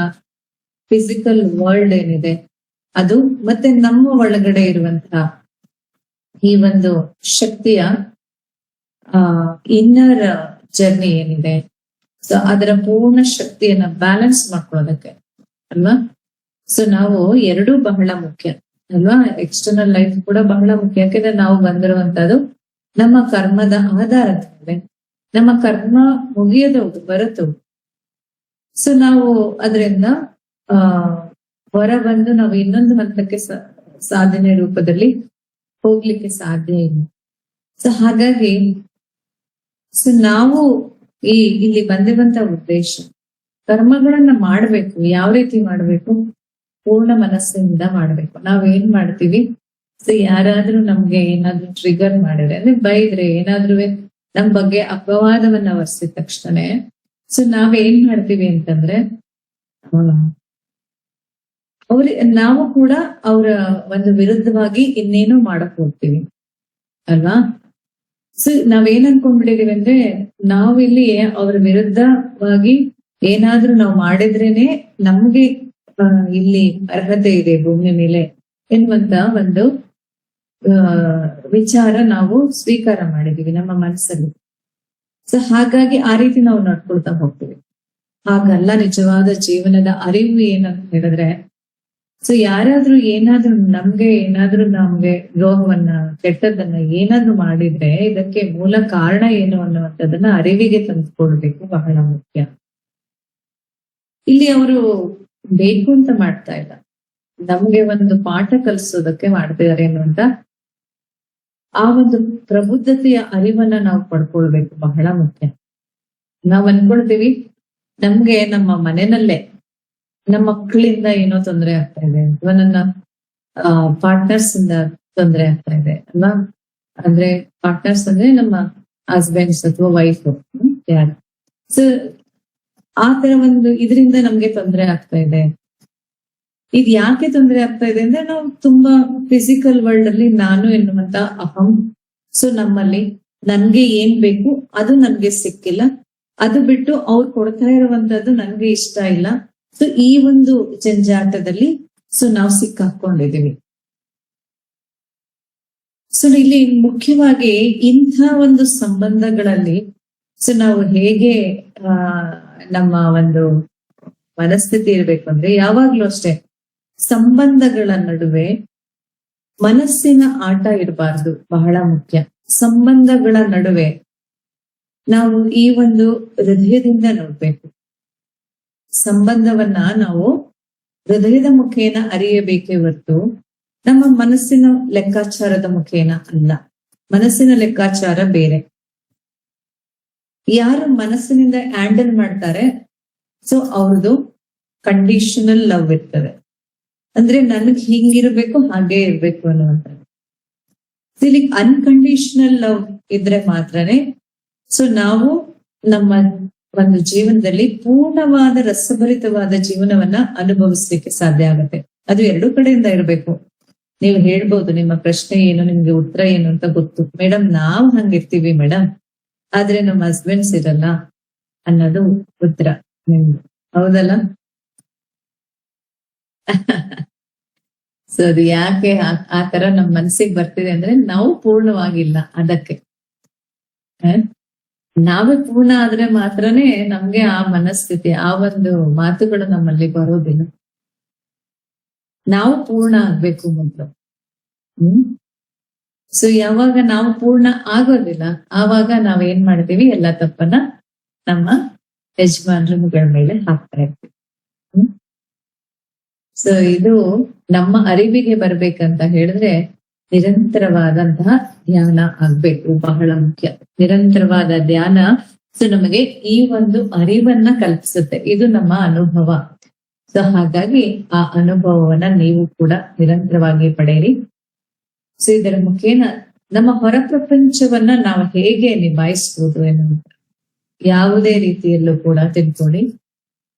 ಫಿಸಿಕಲ್ ವರ್ಲ್ಡ್ ಏನಿದೆ ಅದು, ಮತ್ತೆ ನಮ್ಮ ಒಳಗಡೆ ಇರುವಂತಹ ಈ ಒಂದು ಶಕ್ತಿಯ ಇನ್ನರ್ ಜರ್ನಿ ಏನಿದೆ, ಸೊ ಅದರ ಪೂರ್ಣ ಶಕ್ತಿಯನ್ನ ಬ್ಯಾಲೆನ್ಸ್ ಮಾಡ್ಕೊಳ್ಳೋದಕ್ಕೆ ಅಲ್ವಾ. ಸೊ ನಾವು ಎರಡೂ ಬಹಳ ಮುಖ್ಯ ಅಲ್ವಾ. ಎಕ್ಸ್ಟರ್ನಲ್ ಲೈಫ್ ಕೂಡ ಬಹಳ ಮುಖ್ಯ. ಯಾಕೆಂದ್ರೆ ನಾವು ಬಂದಿರುವಂತದ್ದು ನಮ್ಮ ಕರ್ಮದ ಆಧಾರದ ಮೇಲೆ. ನಮ್ಮ ಕರ್ಮ ಮುಗಿಯದವು ಬರುತ್ತವು. ಸೊ ನಾವು ಅದರಿಂದ ಹೊರ ಬಂದು ನಾವು ಇನ್ನೊಂದು ಹಂತಕ್ಕೆ ಸಾಧನೆ ರೂಪದಲ್ಲಿ ಹೋಗ್ಲಿಕ್ಕೆ ಸಾಧ್ಯ ಇಲ್ಲ. ಸೊ ಹಾಗಾಗಿ ಸೊ ನಾವು ಇಲ್ಲಿ ಬಂದಿರುವಂತ ಉದ್ದೇಶ ಕರ್ಮಗಳನ್ನ ಮಾಡ್ಬೇಕು. ಯಾವ ರೀತಿ ಮಾಡ್ಬೇಕು? ಪೂರ್ಣ ಮನಸ್ಸಿನಿಂದ ಮಾಡ್ಬೇಕು. ನಾವೇನ್ ಮಾಡ್ತೀವಿ, ಸೊ ಯಾರಾದ್ರೂ ನಮ್ಗೆ ಏನಾದ್ರೂ ಟ್ರಿಗರ್ ಮಾಡಿದ್ರೆ ಅಂದ್ರೆ ಬೈದ್ರೆ, ಏನಾದ್ರೂ ನಮ್ ಬಗ್ಗೆ ಅಪವಾದವನ್ನ ವರ್ಸಿದ ತಕ್ಷಣ ಸೊ ನಾವೇನ್ ಮಾಡ್ತೀವಿ ಅಂತಂದ್ರೆ ನಾವು ಕೂಡ ಅವರ ಒಂದು ವಿರುದ್ಧವಾಗಿ ಇನ್ನೇನೋ ಮಾಡಕ್ ಹೋಗ್ತೀವಿ ಅಲ್ವಾ. ಸೊ ನಾವೇನ್ ಅನ್ಕೊಂಡ್ಬಿಟ್ಟಿದೀವಿ ಅಂದ್ರೆ ನಾವಿಲ್ಲಿ ಅವ್ರ ವಿರುದ್ಧವಾಗಿ ಏನಾದ್ರೂ ನಾವು ಮಾಡಿದ್ರೇನೆ ನಮ್ಗೆ ಇಲ್ಲಿ ಅರ್ಹತೆ ಇದೆ ಭೂಮಿ ಮೇಲೆ ಎನ್ನುವಂತ ಒಂದು ವಿಚಾರ ನಾವು ಸ್ವೀಕಾರ ಮಾಡಿದೀವಿ ನಮ್ಮ ಮನಸ್ಸಲ್ಲಿ. ಸೊ ಹಾಗಾಗಿ ಆ ರೀತಿ ನಾವು ನಡ್ಕೊಳ್ತಾ ಹೋಗ್ತೀವಿ. ಹಾಗಲ್ಲ, ನಿಜವಾದ ಜೀವನದ ಅರಿವು ಏನಂತ ಹೇಳಿದ್ರೆ ಸೊ ಯಾರಾದ್ರೂ ಏನಾದ್ರೂ ನಮ್ಗೆ ರೋಗವನ್ನ ಕೆಟ್ಟದನ್ನ ಏನಾದ್ರೂ ಮಾಡಿದ್ರೆ ಇದಕ್ಕೆ ಮೂಲ ಕಾರಣ ಏನು ಅನ್ನುವಂಥದ್ದನ್ನ ಅರಿವಿಗೆ ತಂದುಕೊಳ್ಬೇಕು. ಬಹಳ ಮುಖ್ಯ. ಇಲ್ಲಿ ಅವರು ಬೇಕು ಅಂತ ಮಾಡ್ತಾ ಇಲ್ಲ, ನಮ್ಗೆ ಒಂದು ಪಾಠ ಕಲಿಸೋದಕ್ಕೆ ಮಾಡ್ತಿದ್ದಾರೆ ಅನ್ನುವಂತ ಆ ಒಂದು ಪ್ರಬುದ್ಧತೆಯ ಅರಿವನ್ನ ನಾವು ಪಡ್ಕೊಳ್ಬೇಕು. ಬಹಳ ಮುಖ್ಯ. ನಾವ್ ಅನ್ಕೊಳ್ತೀವಿ ನಮ್ಗೆ ನಮ್ಮ ಮನೆಯಲ್ಲೇ ನಮ್ಮ ಮಕ್ಕಳಿಂದ ಏನೋ ತೊಂದರೆ ಆಗ್ತಾ ಇದೆ, ಅಥವಾ ನನ್ನ ಪಾರ್ಟ್ನರ್ಸ್ ಇಂದ ತೊಂದರೆ ಆಗ್ತಾ ಇದೆ ಅಲ್ವಾ. ಅಂದ್ರೆ ಪಾರ್ಟ್ನರ್ಸ್ ಅಂದ್ರೆ ನಮ್ಮ ಹಸ್ಬೆಂಡ್ಸ್ ಅಥವಾ ವೈಫ್ ಯಾರು. ಸೊ ಆ ತರ ಒಂದು ಇದರಿಂದ ನಮ್ಗೆ ತೊಂದರೆ ಆಗ್ತಾ ಇದೆ. ಇದು ಯಾಕೆ ತೊಂದರೆ ಆಗ್ತಾ ಇದೆ ಅಂದ್ರೆ ನಾವು ತುಂಬಾ ಫಿಸಿಕಲ್ ವರ್ಲ್ಡ್ ಅಲ್ಲಿ ನಾನು ಎನ್ನುವಂತ ಅಹಂ. ಸೊ ನಮ್ಮಲ್ಲಿ ನನ್ಗೆ ಏನ್ ಬೇಕು ಅದು ನನ್ಗೆ ಸಿಕ್ಕಿಲ್ಲ, ಅದು ಬಿಟ್ಟು ಅವ್ರು ಕೊಡ್ತಾ ಇರುವಂತದ್ದು ನನ್ಗೆ ಇಷ್ಟ ಇಲ್ಲ. ಸೊ ಈ ಒಂದು ಜಂಜಾಟದಲ್ಲಿ ಸೊ ನಾವು ಸಿಕ್ಕಾಕೊಂಡಿದೀವಿ. ಸೊ ಇಲ್ಲಿ ಮುಖ್ಯವಾಗಿ ಇಂಥ ಒಂದು ಸಂಬಂಧಗಳಲ್ಲಿ ಸೊ ನಾವು ಹೇಗೆ ನಮ್ಮ ಒಂದು ಮನಸ್ಥಿತಿ ಇರ್ಬೇಕು ಅಂದ್ರೆ, ಯಾವಾಗ್ಲೂ ಅಷ್ಟೇ ಸಂಬಂಧಗಳ ನಡುವೆ ಮನಸ್ಸಿನ ಆಟ ಇರಬಾರ್ದು, ಬಹಳ ಮುಖ್ಯ. ಸಂಬಂಧಗಳ ನಡುವೆ ನಾವು ಈ ಒಂದು ಹೃದಯದಿಂದ ನೋಡ್ಬೇಕು. ಸಂಬಂಧವನ್ನ ನಾವು ಹೃದಯದ ಮುಖೇನ ಅರಿಯಬೇಕೇ ಹೊರತು ನಮ್ಮ ಮನಸ್ಸಿನ ಲೆಕ್ಕಾಚಾರದ ಮುಖೇನ ಅಲ್ಲ. ಮನಸ್ಸಿನ ಲೆಕ್ಕಾಚಾರ ಬೇರೆ. ಯಾರು ಮನಸ್ಸಿನಿಂದ ಹ್ಯಾಂಡಲ್ ಮಾಡ್ತಾರೆ ಸೊ ಅವ್ರದ್ದು ಕಂಡೀಷನಲ್ ಲವ್ ಇರ್ತದೆ. ಅಂದ್ರೆ ನನಗ್ ಹಿಂಗಿರ್ಬೇಕು ಹಾಗೆ ಇರ್ಬೇಕು ಅನ್ನುವಂಥದ್ದು. ಇಲ್ಲಿ ಅನ್ಕಂಡೀಷನಲ್ ಲವ್ ಇದ್ರೆ ಮಾತ್ರನೇ ಸೊ ನಾವು ನಮ್ಮ ಒಂದು ಜೀವನದಲ್ಲಿ ಪೂರ್ಣವಾದ ರಸಭರಿತವಾದ ಜೀವನವನ್ನ ಅನುಭವಿಸ್ಲಿಕ್ಕೆ ಸಾಧ್ಯ ಆಗುತ್ತೆ. ಅದು ಎರಡು ಕಡೆಯಿಂದ ಇರಬೇಕು. ನೀವು ಹೇಳ್ಬೋದು ನಿಮ್ಮ ಪ್ರಶ್ನೆ ಏನು, ನಿಮ್ಗೆ ಉತ್ತರ ಏನು ಅಂತ ಗೊತ್ತು ಮೇಡಮ್, ನಾವ್ ಹಂಗಿರ್ತೀವಿ ಮೇಡಮ್, ಆದ್ರೆ ನಮ್ಮ ಹಸ್ಬೆಂಡ್ಸ್ ಇರಲ್ಲ ಅನ್ನೋದು ಉತ್ತರ. ಹೌದಲ್ಲ? ಸೊ ಅದು ಯಾಕೆ ಆ ತರ ನಮ್ ಮನ್ಸಿಗೆ ಬರ್ತಿದೆ ಅಂದ್ರೆ ನಾವು ಪೂರ್ಣವಾಗಿಲ್ಲ. ಅದಕ್ಕೆ ನಾವೇ ಪೂರ್ಣ ಆದ್ರೆ ಮಾತ್ರನೇ ನಮ್ಗೆ ಆ ಮನಸ್ಥಿತಿ, ಆ ಒಂದು ಮಾತುಗಳು ನಮ್ಮಲ್ಲಿ ಬರೋದಿಲ್ಲ. ನಾವು ಪೂರ್ಣ ಆಗ್ಬೇಕು ಮೊದಲು. ಸೊ ಯಾವಾಗ ನಾವು ಪೂರ್ಣ ಆಗೋದಿಲ್ಲ ಆವಾಗ ನಾವ್ ಏನ್ ಮಾಡ್ತೀವಿ, ಎಲ್ಲ ತಪ್ಪನ್ನ ನಮ್ಮ ಯಜಮಾನ್ರ ಮೇಲೆ ಹಾಕ್ತಾ ಇರ್ತೀವಿ. ಸೊ ಇದು ನಮ್ಮ ಅರಿವಿಗೆ ಬರ್ಬೇಕಂತ ಹೇಳಿದ್ರೆ ನಿರಂತರವಾದಂತಹ ಧ್ಯಾನ ಆಗ್ಬೇಕು, ಬಹಳ ಮುಖ್ಯ. ನಿರಂತರವಾದ ಧ್ಯಾನ ಸೊ ನಮಗೆ ಈ ಒಂದು ಅರಿವನ್ನ ಕಲ್ಪಿಸುತ್ತೆ. ಇದು ನಮ್ಮ ಅನುಭವ. ಸೊ ಹಾಗಾಗಿ ಆ ಅನುಭವವನ್ನ ನೀವು ಕೂಡ ನಿರಂತರವಾಗಿ ಪಡೆಯಿರಿ. ಸೊ ಇದರ ಮುಖೇನ ನಮ್ಮ ಹೊರ ಪ್ರಪಂಚವನ್ನ ನಾವು ಹೇಗೆ ನಿಭಾಯಿಸಬಹುದು ಎನ್ನುವಂತ ಯಾವುದೇ ರೀತಿಯಲ್ಲೂ ಕೂಡ ತಿಳ್ಕೊಳ್ಳಿ.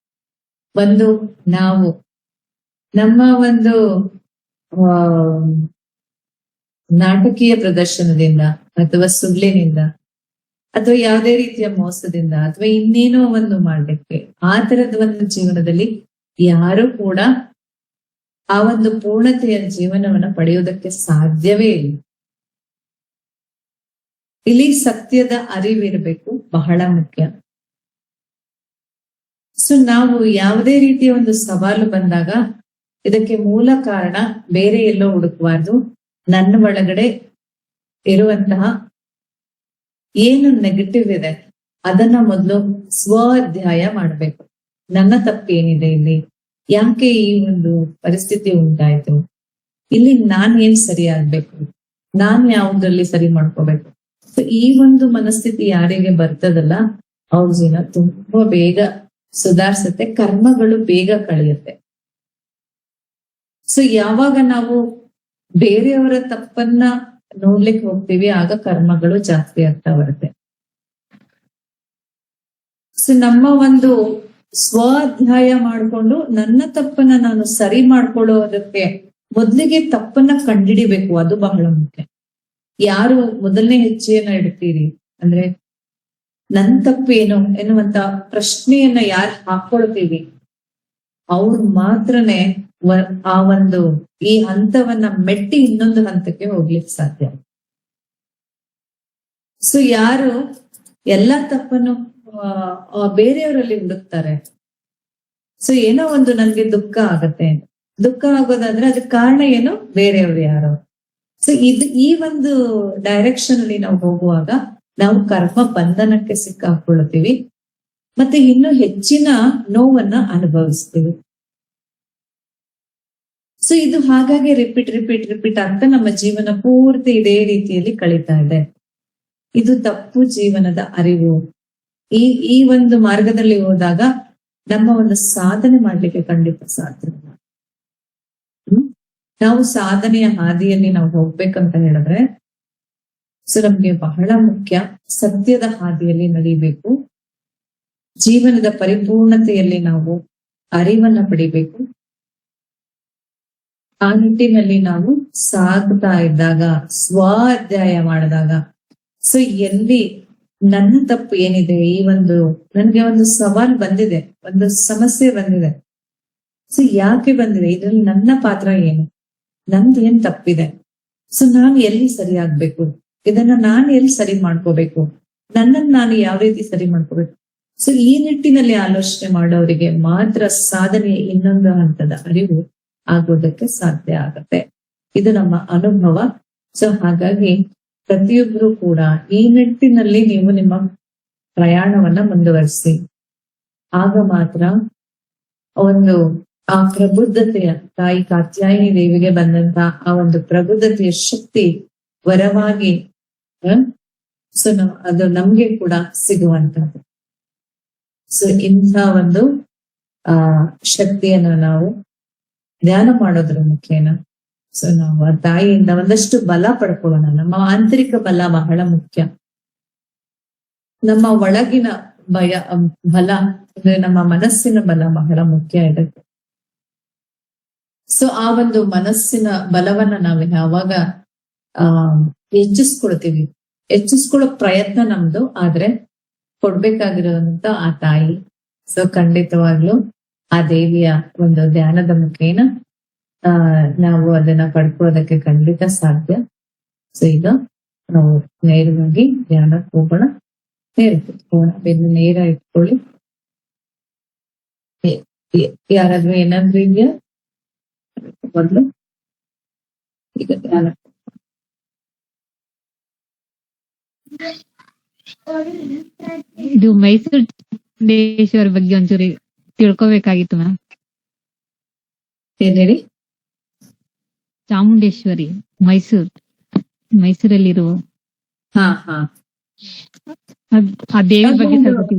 ಒಂದು ನಾವು ನಮ್ಮ ಒಂದು ನಾಟಕೀಯ ಪ್ರದರ್ಶನದಿಂದ ಅಥವಾ ಸುಳ್ಳಿನಿಂದ ಅಥವಾ ಯಾವುದೇ ರೀತಿಯ ಮೋಸದಿಂದ ಅಥವಾ ಇನ್ನೇನೋ ಒಂದು ಮಾಡ್ಲಿಕ್ಕೆ ಆ ತರದ ಒಂದು ಜೀವನದಲ್ಲಿ ಯಾರು ಕೂಡ ಆ ಒಂದು ಪೂರ್ಣತೆಯ ಜೀವನವನ್ನ ಪಡೆಯುವುದಕ್ಕೆ ಸಾಧ್ಯವೇ ಇಲ್ಲ. ಇಲ್ಲಿ ಸತ್ಯದ ಅರಿವಿರಬೇಕು, ಬಹಳ ಮುಖ್ಯ. ಸೊ ನಾವು ಯಾವುದೇ ರೀತಿಯ ಒಂದು ಸವಾಲು ಬಂದಾಗ ಇದಕ್ಕೆ ಮೂಲ ಕಾರಣ ಬೇರೆ ಎಲ್ಲೋ ಹುಡುಕಬಾರ್ದು, ನನ್ನ ಒಳಗಡೆ ಇರುವಂತಹ ಏನು ನೆಗೆಟಿವ್ ಇದೆ ಅದನ್ನ ಮೊದಲು ಸ್ವ ಅಧ್ಯಾಯ ಮಾಡ್ಬೇಕು. ನನ್ನ ತಪ್ಪೇನಿದೆ ಇಲ್ಲಿ, ಯಾಕೆ ಈ ಒಂದು ಪರಿಸ್ಥಿತಿ ಉಂಟಾಯ್ತು, ಇಲ್ಲಿ ನಾನ್ ಏನ್ ಸರಿ ಆಗ್ಬೇಕು, ನಾನ್ ಯಾವುದ್ರಲ್ಲಿ ಸರಿ ಮಾಡ್ಕೋಬೇಕು. ಸೊ ಈ ಒಂದು ಮನಸ್ಥಿತಿ ಯಾರಿಗೆ ಬರ್ತದಲ್ಲ ಅವ್ರ ಜೀವನ ತುಂಬಾ ಬೇಗ ಸುಧಾರಿಸುತ್ತೆ, ಕರ್ಮಗಳು ಬೇಗ ಕಳೆಯುತ್ತೆ. ಸೊ ಯಾವಾಗ ನಾವು ಬೇರೆಯವರ ತಪ್ಪನ್ನ ನೋಡ್ಲಿಕ್ಕೆ ಹೋಗ್ತೀವಿ ಆಗ ಕರ್ಮಗಳು ಜಾಸ್ತಿ ಆಗ್ತಾ ಬರುತ್ತೆ. ಸೊ ನಮ್ಮ ಒಂದು ಸ್ವ ಅಧ್ಯಾಯ ಮಾಡ್ಕೊಂಡು ನನ್ನ ತಪ್ಪನ್ನ ನಾನು ಸರಿ ಮಾಡ್ಕೊಳ್ಳೋದಕ್ಕೆ ಮೊದ್ಲಿಗೆ ತಪ್ಪನ್ನ ಕಂಡಿಡಿಬೇಕು, ಅದು ಬಹಳ ಮುಖ್ಯ. ಯಾರು ಮೊದಲನೇ ಹೆಜ್ಜೆಯನ್ನ ಇಡ್ತೀರಿ ಅಂದ್ರೆ ನನ್ ತಪ್ಪೇನು ಎನ್ನುವಂತ ಪ್ರಶ್ನೆಯನ್ನ ಯಾರು ಹಾಕೊಳ್ತೀವಿ ಅವ್ರು ಮಾತ್ರನೇ ಆ ಒಂದು ಈ ಹಂತವನ್ನ ಮೆಟ್ಟಿ ಇನ್ನೊಂದು ಹಂತಕ್ಕೆ ಹೋಗ್ಲಿಕ್ಕೆ ಸಾಧ್ಯ. ಸೊ ಯಾರು ಎಲ್ಲಾ ತಪ್ಪನ್ನು ಬೇರೆಯವರಲ್ಲಿ ಹುಡುಕ್ತಾರೆ, ಸೊ ಏನೋ ಒಂದು ನನ್ಗೆ ದುಃಖ ಆಗತ್ತೆ, ದುಃಖ ಆಗೋದಾದ್ರೆ ಅದಕ್ಕೆ ಕಾರಣ ಏನು, ಬೇರೆಯವ್ರು ಯಾರೋ. ಸೊ ಈ ಒಂದು ಡೈರೆಕ್ಷನ್ ಅಲ್ಲಿ ನಾವು ಹೋಗುವಾಗ ನಾವು ಕರ್ಮ ಬಂಧನಕ್ಕೆ ಸಿಕ್ಕಾಕೊಳ್ತೀವಿ ಮತ್ತೆ ಇನ್ನು ಹೆಚ್ಚಿನ ನೋವನ್ನ ಅನುಭವಿಸ್ತೀವಿ. ಸೊ ಇದು ಹಾಗಾಗಿ ರಿಪೀಟ್ ಆಗ್ತಾ ನಮ್ಮ ಜೀವನ ಪೂರ್ತಿ ಇದೇ ರೀತಿಯಲ್ಲಿ ಕಳೀತಾ ಇದೆ. ಇದು ತಪ್ಪು ಜೀವನದ ಅರಿವು. ಈ ಒಂದು ಮಾರ್ಗದಲ್ಲಿ ಹೋದಾಗ ನಮ್ಮ ಒಂದು ಸಾಧನೆ ಮಾಡ್ಲಿಕ್ಕೆ ಖಂಡಿತ ಸಾಧ್ಯ. ನಾವು ಸಾಧನೆಯ ಹಾದಿಯಲ್ಲಿ ನಾವು ಹೋಗ್ಬೇಕಂತ ಹೇಳಿದ್ರೆ ಸೊ ನಮ್ಗೆ ಬಹಳ ಮುಖ್ಯ ಸತ್ಯದ ಹಾದಿಯಲ್ಲಿ ನಡೀಬೇಕು. ಜೀವನದ ಪರಿಪೂರ್ಣತೆಯಲ್ಲಿ ನಾವು ಅರಿವನ್ನ ಪಡಿಬೇಕು. ಆ ನಿಟ್ಟಿನಲ್ಲಿ ನಾವು ಸಾಗ್ತಾ ಇದ್ದಾಗ, ಸ್ವ ಅಧ್ಯಾಯ ಮಾಡಿದಾಗ, ಸೊ ಎಲ್ಲಿ ನನ್ನ ತಪ್ಪು ಏನಿದೆ, ಈ ಒಂದು ನನ್ಗೆ ಒಂದು ಸವಾಲ್ ಬಂದಿದೆ, ಒಂದು ಸಮಸ್ಯೆ ಬಂದಿದೆ, ಸೊ ಯಾಕೆ ಬಂದಿದೆ, ಇದ್ರಲ್ಲಿ ನನ್ನ ಪಾತ್ರ ಏನು, ನಂದು ಏನ್ ತಪ್ಪಿದೆ, ಸೊ ನಾನು ಎಲ್ಲಿ ಸರಿ ಆಗ್ಬೇಕು, ಇದನ್ನ ನಾನು ಎಲ್ಲಿ ಸರಿ ಮಾಡ್ಕೋಬೇಕು, ನನ್ನನ್ನು ನಾನು ಯಾವ ರೀತಿ ಸರಿ ಮಾಡ್ಕೋಬೇಕು. ಸೊ ಈ ನಿಟ್ಟಿನಲ್ಲಿ ಆಲೋಚನೆ ಮಾಡೋರಿಗೆ ಮಾತ್ರ ಸಾಧನೆಯ ಇನ್ನೊಂದು ಹಂತದ ಅರಿವು ಆಗೋದಕ್ಕೆ ಸಾಧ್ಯ ಆಗತ್ತೆ. ಇದು ನಮ್ಮ ಅನುಭವ. ಸೊ ಹಾಗಾಗಿ ಪ್ರತಿಯೊಬ್ರು ಕೂಡ ಈ ನಿಟ್ಟಿನಲ್ಲಿ ನೀವು ನಿಮ್ಮ ಪ್ರಯಾಣವನ್ನ ಮುಂದುವರಿಸಿ. ಆಗ ಮಾತ್ರ ಒಂದು ಆ ಪ್ರಬುದ್ಧತೆಯ, ತಾಯಿ ಕಾತ್ಯಾಯಿನಿ ದೇವಿಗೆ ಬಂದಂತ ಆ ಒಂದು ಪ್ರಬುದ್ಧತೆಯ ಶಕ್ತಿ ವರವಾಗಿ ಸೊ ಅದು ನಮ್ಗೆ ಕೂಡ ಸಿಗುವಂತದ್ದು. ಸೊ ಇಂಥ ಒಂದು ಶಕ್ತಿಯನ್ನ ನಾವು ಧ್ಯಾನ ಮಾಡೋದ್ರ ಮುಖೇನ ಸೊ ನಾವು ಆ ತಾಯಿಯಿಂದ ಒಂದಷ್ಟು ಬಲ ಪಡ್ಕೊಳ್ಳೋಣ. ನಮ್ಮ ಆಂತರಿಕ ಬಲ ಬಹಳ ಮುಖ್ಯ. ನಮ್ಮ ಒಳಗಿನ ಬಲ ಅಂದ್ರೆ ನಮ್ಮ ಮನಸ್ಸಿನ ಬಲ ಬಹಳ ಮುಖ್ಯ ಇದಕ್ಕೆ. ಸೊ ಆ ಒಂದು ಮನಸ್ಸಿನ ಬಲವನ್ನ ನಾವು ಯಾವಾಗ ಹೆಚ್ಚಿಸ್ಕೊಳ್ಳೋ ಪ್ರಯತ್ನ ನಮ್ದು, ಆದ್ರೆ ಕೊಡ್ಬೇಕಾಗಿರೋದಂತ ಆ ತಾಯಿ. ಸೊ ಖಂಡಿತವಾಗ್ಲೂ ಆ ದೇವಿಯ ಒಂದು ಧ್ಯಾನದ ಮುಖೇನ ನಾವು ಅದನ್ನ ಪಡ್ಕೊಳ್ಳೋದಕ್ಕೆ ಖಂಡಿತ ಸಾಧ್ಯ. ಸೊ ಈಗ ನಾವು ನೇರವಾಗಿ ಧ್ಯಾನಕ್ಕೆ ಹೋಗೋಣ. ನೇರ ಕುತ್ಕೋಣ, ಬೆನ್ನು ನೇರ ಇಟ್ಕೊಳ್ಳಿ. ಯಾರಾದ್ರೂ ಏನಾದ್ರೂ ಇದೆಯಾ ಮೊದ್ಲು? ಈಗ ಧ್ಯಾನ ಇದು ಮೈಸೂರು ಚಾಮುಂಡೇಶ್ವರಿ ಬಗ್ಗೆ ಒಂಚೂರು ತಿಳ್ಕೊಬೇಕಾಗಿತ್ತು ಮ್ಯಾಮ್. ಏನ್ ಹೇಳಿ? ಚಾಮುಂಡೇಶ್ವರಿ ಮೈಸೂರಲ್ಲಿರುವ ಹಾ ಹಾ ಆ ದೇವಿ ಬಗ್ಗೆ ಸ್ವಲ್ಪ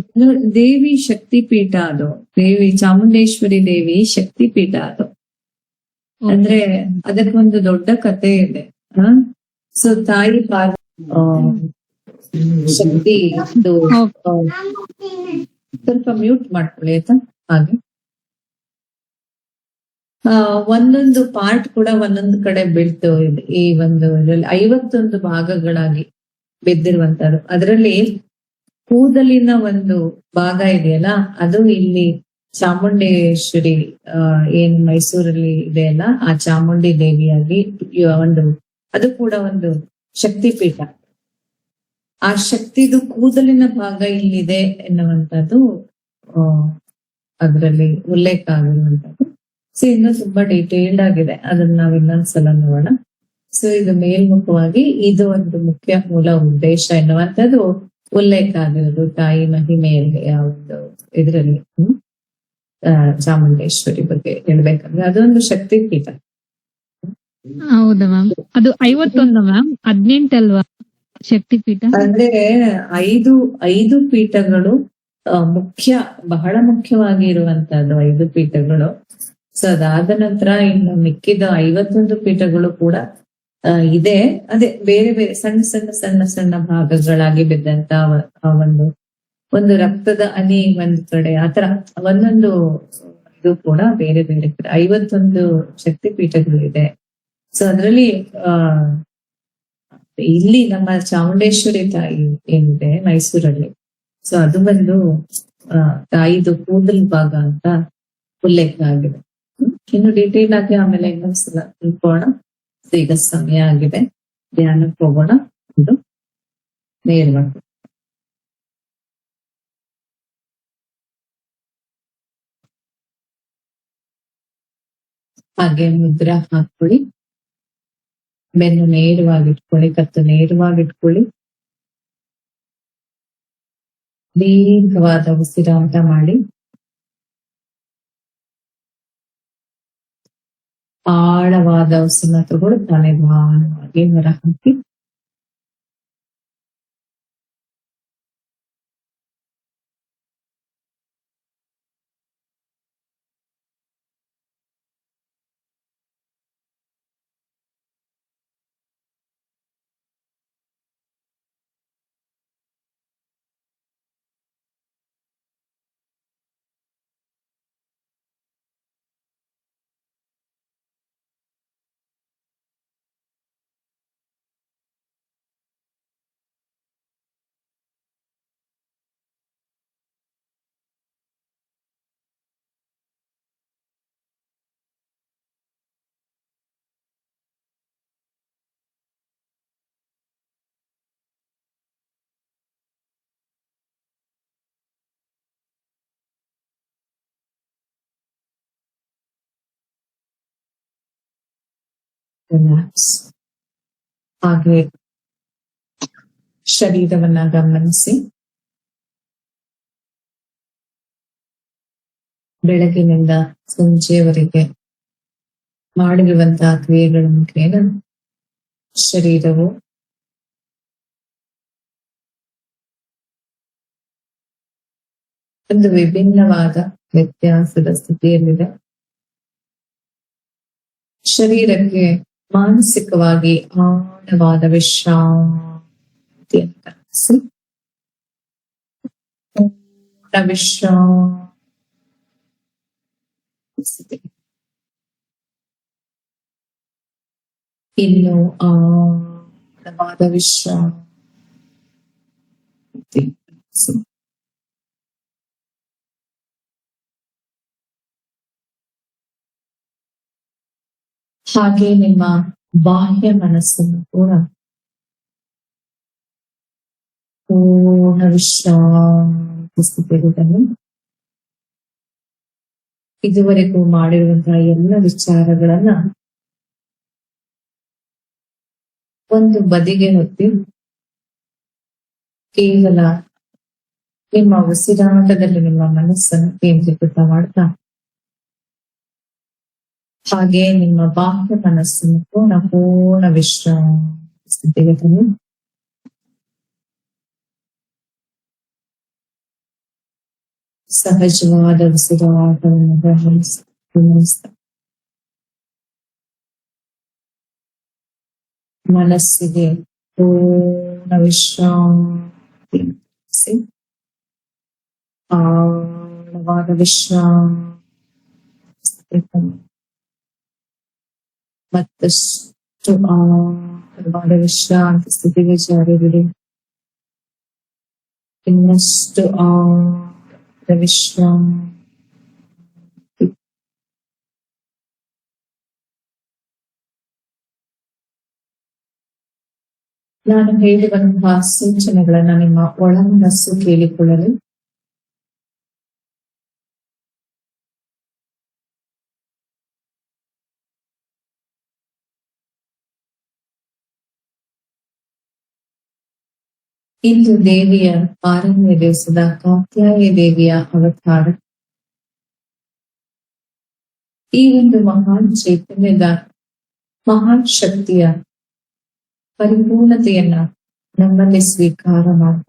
ದೇವಿ ಶಕ್ತಿ ಪೀಠ ಅದು. ದೇವಿ ಚಾಮುಂಡೇಶ್ವರಿ ದೇವಿ ಶಕ್ತಿ ಪೀಠ ಅದು. ಅಂದ್ರೆ ಅದಕ್ಕೊಂದು ದೊಡ್ಡ ಕಥೆ ಇದೆ. ಸೊ ತಾಯಿ ಶಕ್ತಿ ಸ್ವಲ್ಪ ಮ್ಯೂಟ್ ಮಾಡ್ಕೊಳ್ಳಿ ಆಯ್ತಾ. ಹಾಗೆ ಒಂದೊಂದು ಪಾರ್ಟ್ ಕೂಡ ಒಂದೊಂದು ಕಡೆ ಬೀಳ್ತು. ಈ ಒಂದು ಇದರಲ್ಲಿ 51 ಭಾಗಗಳಾಗಿ ಬಿದ್ದಿರುವಂತದ್ದು. ಅದರಲ್ಲಿ ಕೂದಲಿನ ಒಂದು ಭಾಗ ಇದೆಯಲ್ಲ, ಅದು ಇಲ್ಲಿ ಚಾಮುಂಡೇಶ್ವರಿ ಏನ್ ಮೈಸೂರಲ್ಲಿ ಇದೆಯಲ್ಲ, ಆ ಚಾಮುಂಡಿ ದೇವಿಯಾಗಿ ಒಂದು ಅದು ಕೂಡ ಒಂದು ಶಕ್ತಿ ಪೀಠ. ಆ ಶಕ್ತಿದು ಕೂದಲಿನ ಭಾಗ ಇಲ್ಲಿದೆ ಎನ್ನುವಂಥದ್ದು ಅದರಲ್ಲಿ ಉಲ್ಲೇಖ ಆಗಿರುವಂತದ್ದು. ಸೊ ಇನ್ನು ತುಂಬಾ ಡೀಟೇಲ್ಡ್ ಆಗಿದೆ, ಅದನ್ನ ನಾವ್ ಇನ್ನೊಂದ್ಸಲ ನೋಡೋಣ. ಸೊ ಇದು ಮೇಲ್ಮುಖವಾಗಿ ಇದು ಒಂದು ಮುಖ್ಯ ಮೂಲ ಉದ್ದೇಶ ಎನ್ನುವಂಥದ್ದು ಉಲ್ಲೇಖ ಆಗಿರೋದು ತಾಯಿ ಮಹಿಮೆಯಲ್ಲಿ ಆ ಒಂದು ಇದರಲ್ಲಿ ಚಾಮುಂಡೇಶ್ವರಿ ಬಗ್ಗೆ ಹೇಳ್ಬೇಕಂದ್ರೆ ಅದೊಂದು ಶಕ್ತಿ ಪೀಠ. ಹೌದಾ ಮ್ಯಾಮ್? ಅದು 51 ಮ್ಯಾಮ್, 18 ಅಲ್ವಾ ಶಕ್ತಿ ಪೀಠ? ಅಂದ್ರೆ ಐದು ಪೀಠಗಳು ಬಹಳ ಮುಖ್ಯವಾಗಿ ಇರುವಂತಹದ್ದು 5 ಪೀಠಗಳು. ಸೊ ಅದಾದ ನಂತರ ಇನ್ನು ಮಿಕ್ಕಿದ 51 ಪೀಠಗಳು ಕೂಡ ಇದೆ. ಅದೇ ಬೇರೆ ಬೇರೆ ಸಣ್ಣ ಸಣ್ಣ ಸಣ್ಣ ಸಣ್ಣ ಭಾಗಗಳಾಗಿ ಬಿದ್ದಂತ ಒಂದು ರಕ್ತದ ಹನಿ ಒಂದ್ ಕಡೆ, ಆತರ ಒಂದೊಂದು ಇದು ಕೂಡ ಬೇರೆ ಬೇರೆ ಕಡೆ 51 ಶಕ್ತಿ ಪೀಠಗಳಿದೆ. ಸೊ ಅದ್ರಲ್ಲಿ ಇಲ್ಲಿ ನಮ್ಮ ಚಾಮುಂಡೇಶ್ವರಿ ತಾಯಿ ಏನಿದೆ ಮೈಸೂರಲ್ಲಿ, ಸೊ ಅದು ಬಂದು ತಾಯಿದು ಕೂದಲ್ ಭಾಗ ಅಂತ ಉಲ್ಲೇಖ ಆಗಿದೆ. ಇನ್ನು ಡೀಟೇಲ್ ಆಗಿ ಆಮೇಲೆ ಇನ್ನೊಂದ್ಸಲ ತಿಳ್ಕೋಣ. ಈಗ ಸಮಯ ಆಗಿದೆ, ಧ್ಯಾನಕ್ಕೆ ಹೋಗೋಣ. ಇದು ನೇರವಾಗಿ ಹಾಗೆ ಮುದ್ರ ಹಾಕೊಳ್ಳಿ. ಬೆನ್ನು ನೇರವಾಗಿಟ್ಕೊಳ್ಳಿ, ಕತ್ತು ನೇರವಾಗಿಟ್ಕೊಳ್ಳಿ. ದೀರ್ಘವಾದ ಉಸಿರಾಟ ಮಾಡಿ. ಆಳವಾದ ಉಸಿರನ್ನ ತಗೊಳ್ತಾ ನಿಧಾನವಾಗಿ ಹೊರ ಹಾಕಿ. ರಿಲ್ಯಾಕ್ಸ್. ಹಾಗೆ ಶರೀರವನ್ನ ಗಮನಿಸಿ. ಬೆಳಗಿನಿಂದ ಸಂಜೆಯವರೆಗೆ ಮಾಡಿರುವಂತಹ ಕ್ರಿಯೆಗಳ ಶರೀರವು ಒಂದು ವಿಭಿನ್ನವಾದ ವ್ಯತ್ಯಾಸದ ಸ್ಥಿತಿಯಲ್ಲಿದೆ. ಶರೀರಕ್ಕೆ ಮಾನಸಿಕವಾಗಿ ಆಳವಾದ ವಿಶ್ರಾಂತಿಯನ್ನು ಕಲ್ಪಿಸಿ. ಪೂರ್ಣ ವಿಶ್ರಾಂತಿ. ಇನ್ನು ಆಳವಾದ ವಿಶ್ರಾಂತಿ. ಹಾಗೆ ನಿಮ್ಮ ಬಾಹ್ಯ ಮನಸ್ಸನ್ನು ಕೂಡ ಪೂರ್ಣ ವಿಶ್ರಾಂತಿ ಸ್ಥಿತಿಯಲ್ಲಿ ಇದುವರೆಗೂ ಮಾಡಿರುವಂತಹ ಎಲ್ಲ ವಿಚಾರಗಳನ್ನ ಒಂದು ಬದಿಗೆ ಹೊತ್ತಿ ಕೇವಲ ನಿಮ್ಮ ಉಸಿರಾಟದಲ್ಲಿ ನಿಮ್ಮ ಮನಸ್ಸನ್ನು ಕೇಂದ್ರೀಕೃತ ಮಾಡ್ತಾ, ಹಾಗೆ ನಿಮ್ಮ ಬಾಹ್ಯ ಮನಸ್ಸನ್ನು ಪೂರ್ಣ ವಿಶ್ರಾಂತಿ ಸ್ಥಿತಿಗೆ ತಂದು ಸಹಜವಾದ ಉಸಿರಾಟವನ್ನು ಗಮನಿಸ್ತಾ ಮನಸ್ಸಿಗೆ ಪೂರ್ಣ ವಿಶ್ರಾಂತಿ, ಆಳವಾದ ವಿಶ್ರಾಂತಿ, ಮತ್ತಷ್ಟು ಆಳವಾದ ವಿಶ್ರಾಂತಿ ಸ್ಥಿತಿಗೆ ಜಾರಿಬಿಡಿ. ಇನ್ನಷ್ಟು ಆಳವಾದ ವಿಶ್ರಾಂತಿ. ನಾನು ಹೇಳುವಂತಹ ಸೂಚನೆಗಳನ್ನ ನಿಮ್ಮ ಒಳಮನಸ್ಸು ಕೇಳಿಕೊಳ್ಳಲು ಇಂದು ದೇವಿಯ 6ನೇ ದಿವಸದ ಕಾತ್ಯಾಯ ದೇವಿಯ ಅವತಾರ. ಈ ಒಂದು ಮಹಾನ್ ಚೈತನ್ಯದ ಮಹಾನ್ ಶಕ್ತಿಯ ಪರಿಪೂರ್ಣತೆಯನ್ನ ನಮ್ಮಲ್ಲಿ ಸ್ವೀಕಾರ ಮಾಡಿ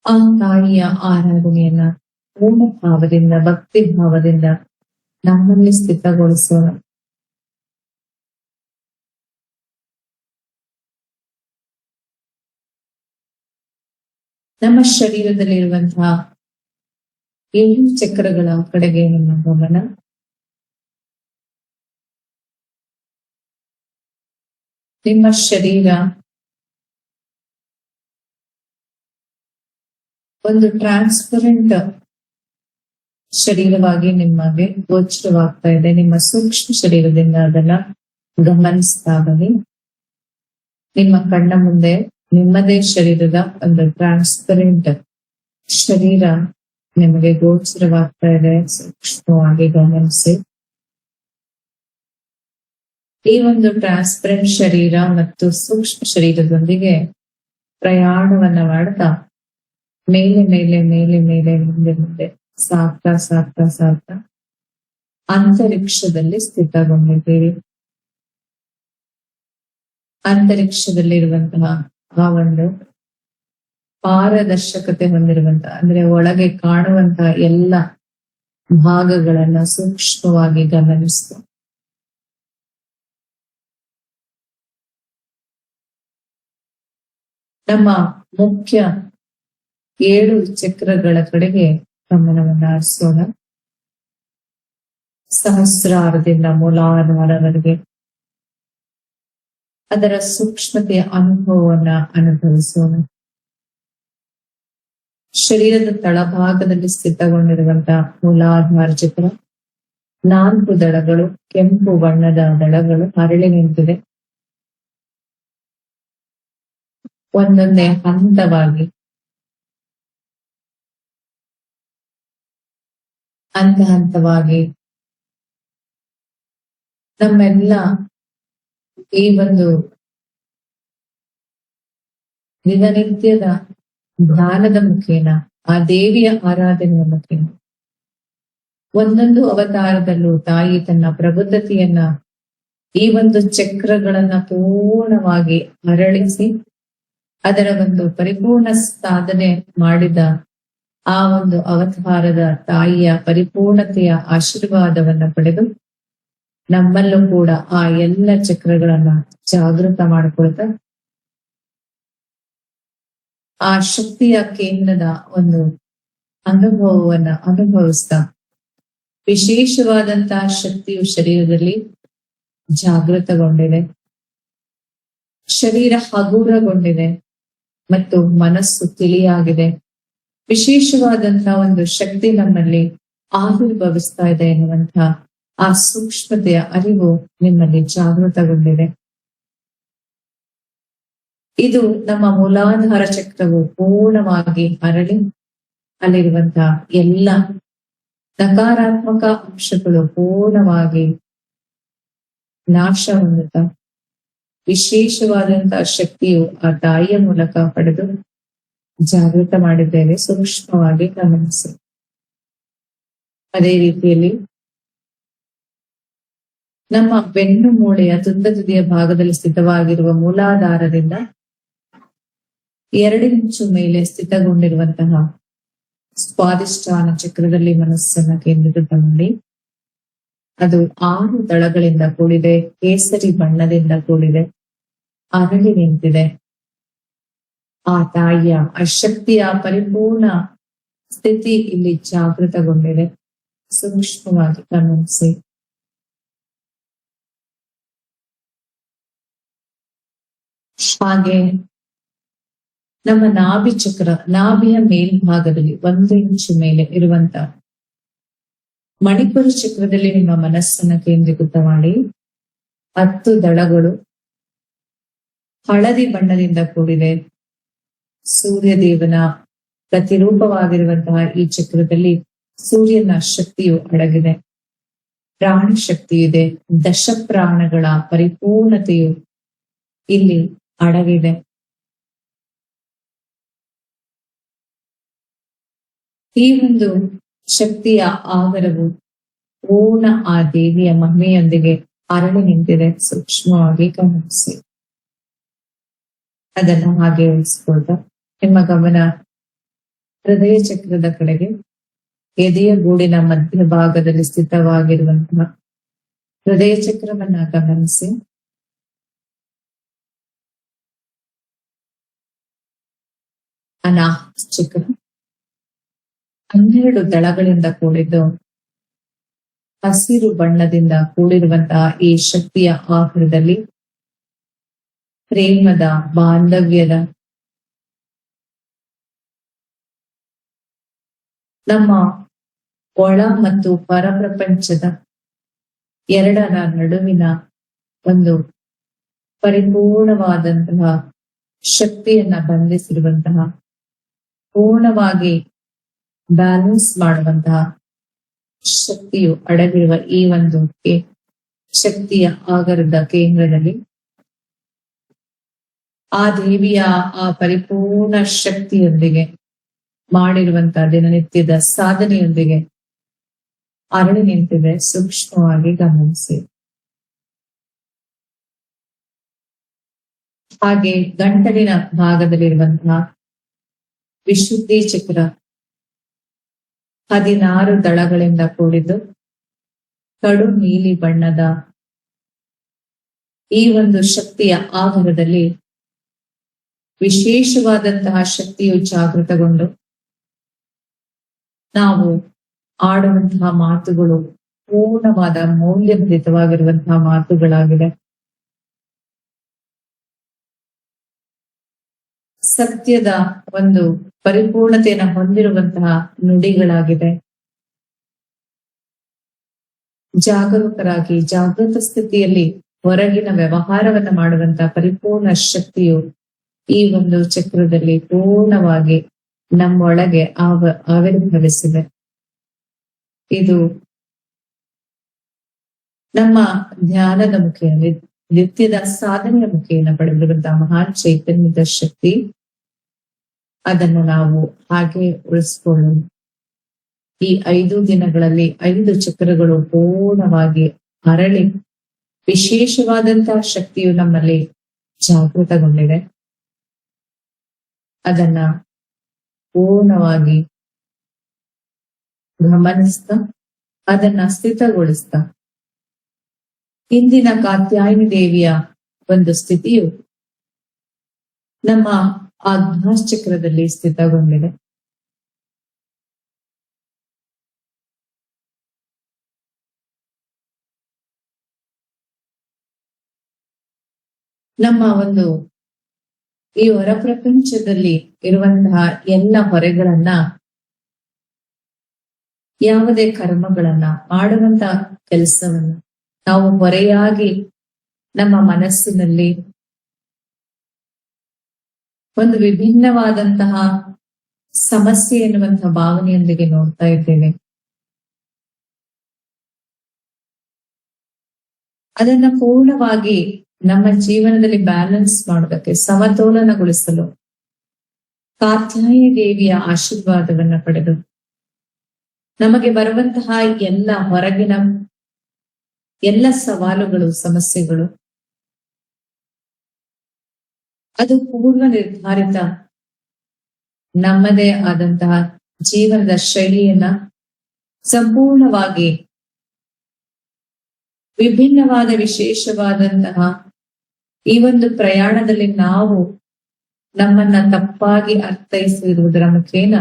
ಆ ತಾಯಿಯ ಆರಾಧನೆಯನ್ನ ಪೂರ್ಣ ಭಾವದಿಂದ, ಭಕ್ತಿ ಭಾವದಿಂದ ನಮ್ಮಲ್ಲಿ ಸ್ಥಿತಗೊಳಿಸೋಣ. ನಮ್ಮ ಶರೀರದಲ್ಲಿರುವಂತಹ 7 ಚಕ್ರಗಳ ಕಡೆಗೆ ನಮ್ಮ ಗಮನ. ನಿಮ್ಮ ಶರೀರ ಒಂದು ಟ್ರಾನ್ಸ್ಪರೆಂಟ್ ಶರೀರವಾಗಿ ನಿಮಗೆ ಗೋಚರವಾಗ್ತಾ ಇದೆ. ನಿಮ್ಮ ಸೂಕ್ಷ್ಮ ಶರೀರದಿಂದ ಅದನ್ನ ಗಮನಿಸ್ತಾ ಬನ್ನಿ. ನಿಮ್ಮ ಕಣ್ಣ ಮುಂದೆ ನಿಮ್ಮದೇ ಶರೀರದ ಒಂದು ಟ್ರಾನ್ಸ್ಪರೆಂಟ್ ಶರೀರ ನಿಮಗೆ ಗೋಚರವಾಗ್ತಾ ಇದೆ. ಸೂಕ್ಷ್ಮವಾಗಿ ಗಮನಿಸಿ. ಈ ಒಂದು ಟ್ರಾನ್ಸ್ಪರೆಂಟ್ ಶರೀರ ಮತ್ತು ಸೂಕ್ಷ್ಮ ಶರೀರದೊಂದಿಗೆ ಪ್ರಯಾಣವನ್ನ ಮಾಡ್ತಾ ಮೇಲೆ ಮೇಲೆ ಮೇಲೆ ಮೇಲೆ ಮುಂದೆ ಮುಂದೆ ಸಾಗ್ತಾ ಸಾಗ್ತಾ ಸಾಗ್ತಾ ಅಂತರಿಕ್ಷದಲ್ಲಿ ಸ್ಥಿತಗೊಂಡಿದ್ದೀರಿ. ಅಂತರಿಕ್ಷದಲ್ಲಿರುವಂತಹ ಆ ಒಂದು ಪಾರದರ್ಶಕತೆ ಹೊಂದಿರುವಂತಹ, ಅಂದ್ರೆ ಒಳಗೆ ಕಾಣುವಂತಹ ಎಲ್ಲ ಭಾಗಗಳನ್ನ ಸೂಕ್ಷ್ಮವಾಗಿ ಗಮನಿಸ್ತು ನಮ್ಮ ಮುಖ್ಯ 7 ಚಕ್ರಗಳ ಕಡೆಗೆ ಗಮನವನ್ನ ಹರಿಸೋಣ. ಸಹಸ್ರಾರದಿಂದ ಮೂಲಾಧಾರವರೆಗೆ ಅದರ ಸೂಕ್ಷ್ಮತೆಯ ಅನುಭವವನ್ನ ಅನುಭವಿಸೋಣ. ಶರೀರದ ತಳಭಾಗದಲ್ಲಿ ಸ್ಥಿತಗೊಂಡಿರುವಂತಹ ಮೂಲಾಧಾರ ಚಕ್ರ 4 ದಳಗಳು, ಕೆಂಪು ಬಣ್ಣದ ದಳಗಳು ಹರಳಿ ನಿಂತಿದೆ. ಒಂದೊಂದೇ ಹಂತ ಹಂತವಾಗಿ ನಮ್ಮೆಲ್ಲ ಈ ಒಂದು ದಿನನಿತ್ಯದ ಧ್ಯಾನದ ಮುಖೇನ, ಆ ದೇವಿಯ ಆರಾಧನೆಯ ಮುಖೇನ, ಒಂದೊಂದು ಅವತಾರದಲ್ಲೂ ತಾಯಿ ತನ್ನ ಪ್ರಬುದ್ಧತೆಯನ್ನ ಈ ಒಂದು ಚಕ್ರಗಳನ್ನ ಪೂರ್ಣವಾಗಿ ಅರಳಿಸಿ ಅದರ ಒಂದು ಪರಿಪೂರ್ಣ ಸಾಧನೆ ಮಾಡಿದ ಆ ಒಂದು ಅವತಾರದ ತಾಯಿಯ ಪರಿಪೂರ್ಣತೆಯ ಆಶೀರ್ವಾದವನ್ನ ಪಡೆದು ನಮ್ಮಲ್ಲೂ ಕೂಡ ಆ ಎಲ್ಲ ಚಕ್ರಗಳನ್ನ ಜಾಗೃತ ಮಾಡಿಕೊಳ್ತಾ ಆ ಶಕ್ತಿಯ ಕೇಂದ್ರದ ಒಂದು ಅನುಭವವನ್ನ ಅನುಭವಿಸ್ತಾ ವಿಶೇಷವಾದಂತಹ ಶಕ್ತಿಯು ಶರೀರದಲ್ಲಿ ಜಾಗೃತಗೊಂಡಿದೆ, ಶರೀರ ಹಗುರಗೊಂಡಿದೆ ಮತ್ತು ಮನಸ್ಸು ತಿಳಿಯಾಗಿದೆ. ವಿಶೇಷವಾದಂತಹ ಒಂದು ಶಕ್ತಿ ನಮ್ಮಲ್ಲಿ ಆವಿರ್ಭವಿಸ್ತಾ ಇದೆ ಎನ್ನುವಂತಹ ಆ ಸೂಕ್ಷ್ಮತೆಯ ಅರಿವು ನಿಮ್ಮಲ್ಲಿ ಜಾಗೃತಗೊಂಡಿದೆ. ಇದು ನಮ್ಮ ಮೂಲಾಧಾರ ಚಕ್ರವು ಪೂರ್ಣವಾಗಿ ಹರಳಿ ಅಲ್ಲಿರುವಂತಹ ಎಲ್ಲ ನಕಾರಾತ್ಮಕ ಅಂಶಗಳು ಪೂರ್ಣವಾಗಿ ನಾಶ ಹೊಂದುತ್ತಾ ವಿಶೇಷವಾದಂತಹ ಶಕ್ತಿಯು ಆ ತಾಯಿಯ ಮೂಲಕ ಪಡೆದು ಜಾಗೃತ ಮಾಡಿದ್ದೇವೆ. ಸೂಕ್ಷ್ಮವಾಗಿ ಗಮನಿಸಿ. ಅದೇ ರೀತಿಯಲ್ಲಿ ನಮ್ಮ ಬೆನ್ನು ಮೂಳೆಯ ತುದಿಯ ಭಾಗದಲ್ಲಿ ಸ್ಥಿತವಾಗಿರುವ ಮೂಲಾಧಾರದಿಂದ 2 ಇಂಚು ಮೇಲೆ ಸ್ಥಿತಗೊಂಡಿರುವಂತಹ ಸ್ವಾದಿಷ್ಠಾನ ಚಕ್ರದಲ್ಲಿ ಮನಸ್ಸನ್ನ ಕೇಂದ್ರೀಕೃತ ಮಾಡಿ, ಅದು 6 ದಳಗಳಿಂದ ಕೂಡಿದೆ, ಕೇಸರಿ ಬಣ್ಣದಿಂದ ಕೂಡಿದೆ, ಅರಳಿ ನಿಂತಿದೆ. ಆ ತಾಯಿಯ ಆ ಶಕ್ತಿಯ ಪರಿಪೂರ್ಣ ಸ್ಥಿತಿ ಇಲ್ಲಿ ಜಾಗೃತಗೊಂಡಿದೆ. ಸೂಕ್ಷ್ಮವಾಗಿ ಗಮನಿಸಿ. ಹಾಗೆ ನಮ್ಮ ನಾಭಿ ಚಕ್ರ, ನಾಭಿಯ ಮೇಲ್ಭಾಗದಲ್ಲಿ 1 ಇಂಚು ಮೇಲೆ ಇರುವಂತ ಮಣಿಪುರ ಚಕ್ರದಲ್ಲಿ ನಿಮ್ಮ ಮನಸ್ಸನ್ನ ಕೇಂದ್ರೀಕೃತ ಮಾಡಿ 10 ದಳಗಳು ಹಳದಿ ಬಣ್ಣದಿಂದ ಕೂಡಿದೆ. ಸೂರ್ಯದೇವನ ಪ್ರತಿರೂಪವಾಗಿರುವಂತಹ ಈ ಚಕ್ರದಲ್ಲಿ ಸೂರ್ಯನ ಶಕ್ತಿಯು ಅಡಗಿದೆ, ಪ್ರಾಣ ಶಕ್ತಿ ಇದೆ, ದಶ ಪ್ರಾಣಗಳ ಪರಿಪೂರ್ಣತೆಯು ಇಲ್ಲಿ ಅಡಗಿದೆ. ಈ ಒಂದು ಶಕ್ತಿಯ ಆಗರವು ಪೂರ್ಣ ಆ ದೇವಿಯ ಮಹಿಮೆಯೊಂದಿಗೆ ಅರಳಿ ನಿಂತಿದೆ. ಸೂಕ್ಷ್ಮವಾಗಿ ಗಮನಿಸಿ. ಅದನ್ನು ಹಾಗೆ ಉಳಿಸಿಕೊಳ್ತಾ ನಿಮ್ಮ ಗಮನ ಹೃದಯ ಚಕ್ರದ ಕಡೆಗೆ, ಎದೆಯ ಗೂಡಿನ ಮಧ್ಯಭಾಗದಲ್ಲಿ ಸ್ಥಿತವಾಗಿರುವಂತಹ ಹೃದಯ ಚಕ್ರವನ್ನ ಗಮನಿಸಿ. ಅನಾಹತ ಚಕ್ರ 12 ದಳಗಳಿಂದ ಕೂಡಿದ್ದು ಹಸಿರು ಬಣ್ಣದಿಂದ ಕೂಡಿರುವಂತಹ ಈ ಶಕ್ತಿಯ ಆಕಾರದಲ್ಲಿ ಪ್ರೇಮದ, ಬಾಂಧವ್ಯದ, ನಮ್ಮ ಒಳ ಮತ್ತು ಪರಪ್ರಪಂಚದ ಎರಡರ ನಡುವಿನ ಒಂದು ಪರಿಪೂರ್ಣವಾದಂತಹ ಶಕ್ತಿಯನ್ನ ಬಂಧಿಸಿರುವಂತಹ, ಪೂರ್ಣವಾಗಿ ಬ್ಯಾಲೆನ್ಸ್ ಮಾಡುವಂತಹ ಶಕ್ತಿಯು ಅಡಗಿರುವ ಈ ಒಂದು ಶಕ್ತಿಯ ಆಗರದ ಕೇಂದ್ರದಲ್ಲಿ ಆ ದೇವಿಯ ಆ ಪರಿಪೂರ್ಣ ಶಕ್ತಿಯೊಂದಿಗೆ ಮಾಡಿರುವಂತಹ ದಿನನಿತ್ಯದ ಸಾಧನೆಯೊಂದಿಗೆ ಅರಳಿ ನಿಂತಿದೆ. ಸೂಕ್ಷ್ಮವಾಗಿ ಗಮನಿಸಿ. ಹಾಗೆ ಗಂಟಲಿನ ಭಾಗದಲ್ಲಿರುವಂತಹ ವಿಶುದ್ಧಿ ಚಕ್ರ 16 ದಳಗಳಿಂದ ಕೂಡಿದ್ದು ಕಡು ನೀಲಿ ಬಣ್ಣದ ಈ ಒಂದು ಶಕ್ತಿಯ ಆಧಾರದಲ್ಲಿ ವಿಶೇಷವಾದಂತಹ ಶಕ್ತಿಯು ಜಾಗೃತಗೊಂಡು ನಾವು ಆಡುವಂತಹ ಮಾತುಗಳು ಪೂರ್ಣವಾದ ಮೌಲ್ಯಭರಿತವಾಗಿರುವಂತಹ ಮಾತುಗಳಾಗಿದೆ. ಸತ್ಯದ ಒಂದು ಪರಿಪೂರ್ಣತೆಯನ್ನು ಹೊಂದಿರುವಂತಹ ನುಡಿಗಳಾಗಿದೆ. ಜಾಗರೂಕರಾಗಿ ಜಾಗೃತ ಸ್ಥಿತಿಯಲ್ಲಿ ಹೊರಗಿನ ವ್ಯವಹಾರವನ್ನ ಮಾಡುವಂತಹ ಪರಿಪೂರ್ಣ ಶಕ್ತಿಯು ಈ ಒಂದು ಚಕ್ರದಲ್ಲಿ ಪೂರ್ಣವಾಗಿ ನಮ್ಮೊಳಗೆ ಆವಿರ್ಭವಿಸಿದೆ. ಇದು ನಮ್ಮ ಧ್ಯಾನದ ಮುಖೇನ, ನಿತ್ಯದ ಸಾಧನೆಯ ಮುಖೇನ ಪಡೆದಿರುವಂತಹ ಮಹಾನ್ ಚೈತನ್ಯದ ಶಕ್ತಿ, ಅದನ್ನು ನಾವು ಹಾಗೆ ಉಳಿಸ್ಕೊಳ್ಳೋಣ. ಈ 5 ದಿನಗಳಲ್ಲಿ 5 ಚಕ್ರಗಳು ಪೂರ್ಣವಾಗಿ ಅರಳಿ ವಿಶೇಷವಾದಂತಹ ಶಕ್ತಿಯು ನಮ್ಮಲ್ಲಿ ಜಾಗೃತಗೊಂಡಿದೆ. ಅದನ್ನ ಪೂರ್ಣವಾಗಿ ಗಮನಿಸ್ತಾ, ಅದನ್ನ ಸ್ಥಿತಗೊಳಿಸ್ತಾ, ಇಂದಿನ ಕಾತ್ಯಾಯಿನಿ ದೇವಿಯ ಒಂದು ಸ್ಥಿತಿಯು ನಮ್ಮ ಆಜ್ಞಾಚಕ್ರದಲ್ಲಿ ಸ್ಥಿತಗೊಂಡಿದೆ. ನಮ್ಮ ಒಂದು ಈ ಹೊರ ಪ್ರಪಂಚದಲ್ಲಿ ಇರುವಂತಹ ಎಲ್ಲ ಹೊರೆಗಳನ್ನ, ಯಾವುದೇ ಕರ್ಮಗಳನ್ನ, ಮಾಡುವಂತಹ ಕೆಲಸವನ್ನ ನಾವು ಹೊರೆಯಾಗಿ ನಮ್ಮ ಮನಸ್ಸಿನಲ್ಲಿ ಒಂದು ವಿಭಿನ್ನವಾದಂತಹ ಸಮಸ್ಯೆ ಎನ್ನುವಂತಹ ಭಾವನೆಯೊಂದಿಗೆ ನೋಡ್ತಾ ಇದ್ದೇವೆ. ಅದನ್ನ ಪೂರ್ಣವಾಗಿ ನಮ್ಮ ಜೀವನದಲ್ಲಿ ಬ್ಯಾಲೆನ್ಸ್ ಮಾಡೋದಕ್ಕೆ, ಸಮತೋಲನಗೊಳಿಸಲು ಕಾತ್ಯಾಯಿನಿ ದೇವಿಯ ಆಶೀರ್ವಾದವನ್ನ ಪಡೆದು ನಮಗೆ ಬರುವಂತಹ ಎಲ್ಲ ಹೊರಗಿನ ಎಲ್ಲ ಸವಾಲುಗಳು, ಸಮಸ್ಯೆಗಳು, ಅದು ಪೂರ್ವ ನಿರ್ಧಾರಿತ ನಮ್ಮದೇ ಆದಂತಹ ಜೀವನದ ಶೈಲಿಯನ್ನ ಸಂಪೂರ್ಣವಾಗಿ ವಿಭಿನ್ನವಾದ, ವಿಶೇಷವಾದಂತಹ ಈ ಒಂದು ಪ್ರಯಾಣದಲ್ಲಿ ನಾವು ನಮ್ಮನ್ನ ತಪ್ಪಾಗಿ ಅರ್ಥೈಸಿರುವುದರ ಮುಖೇನ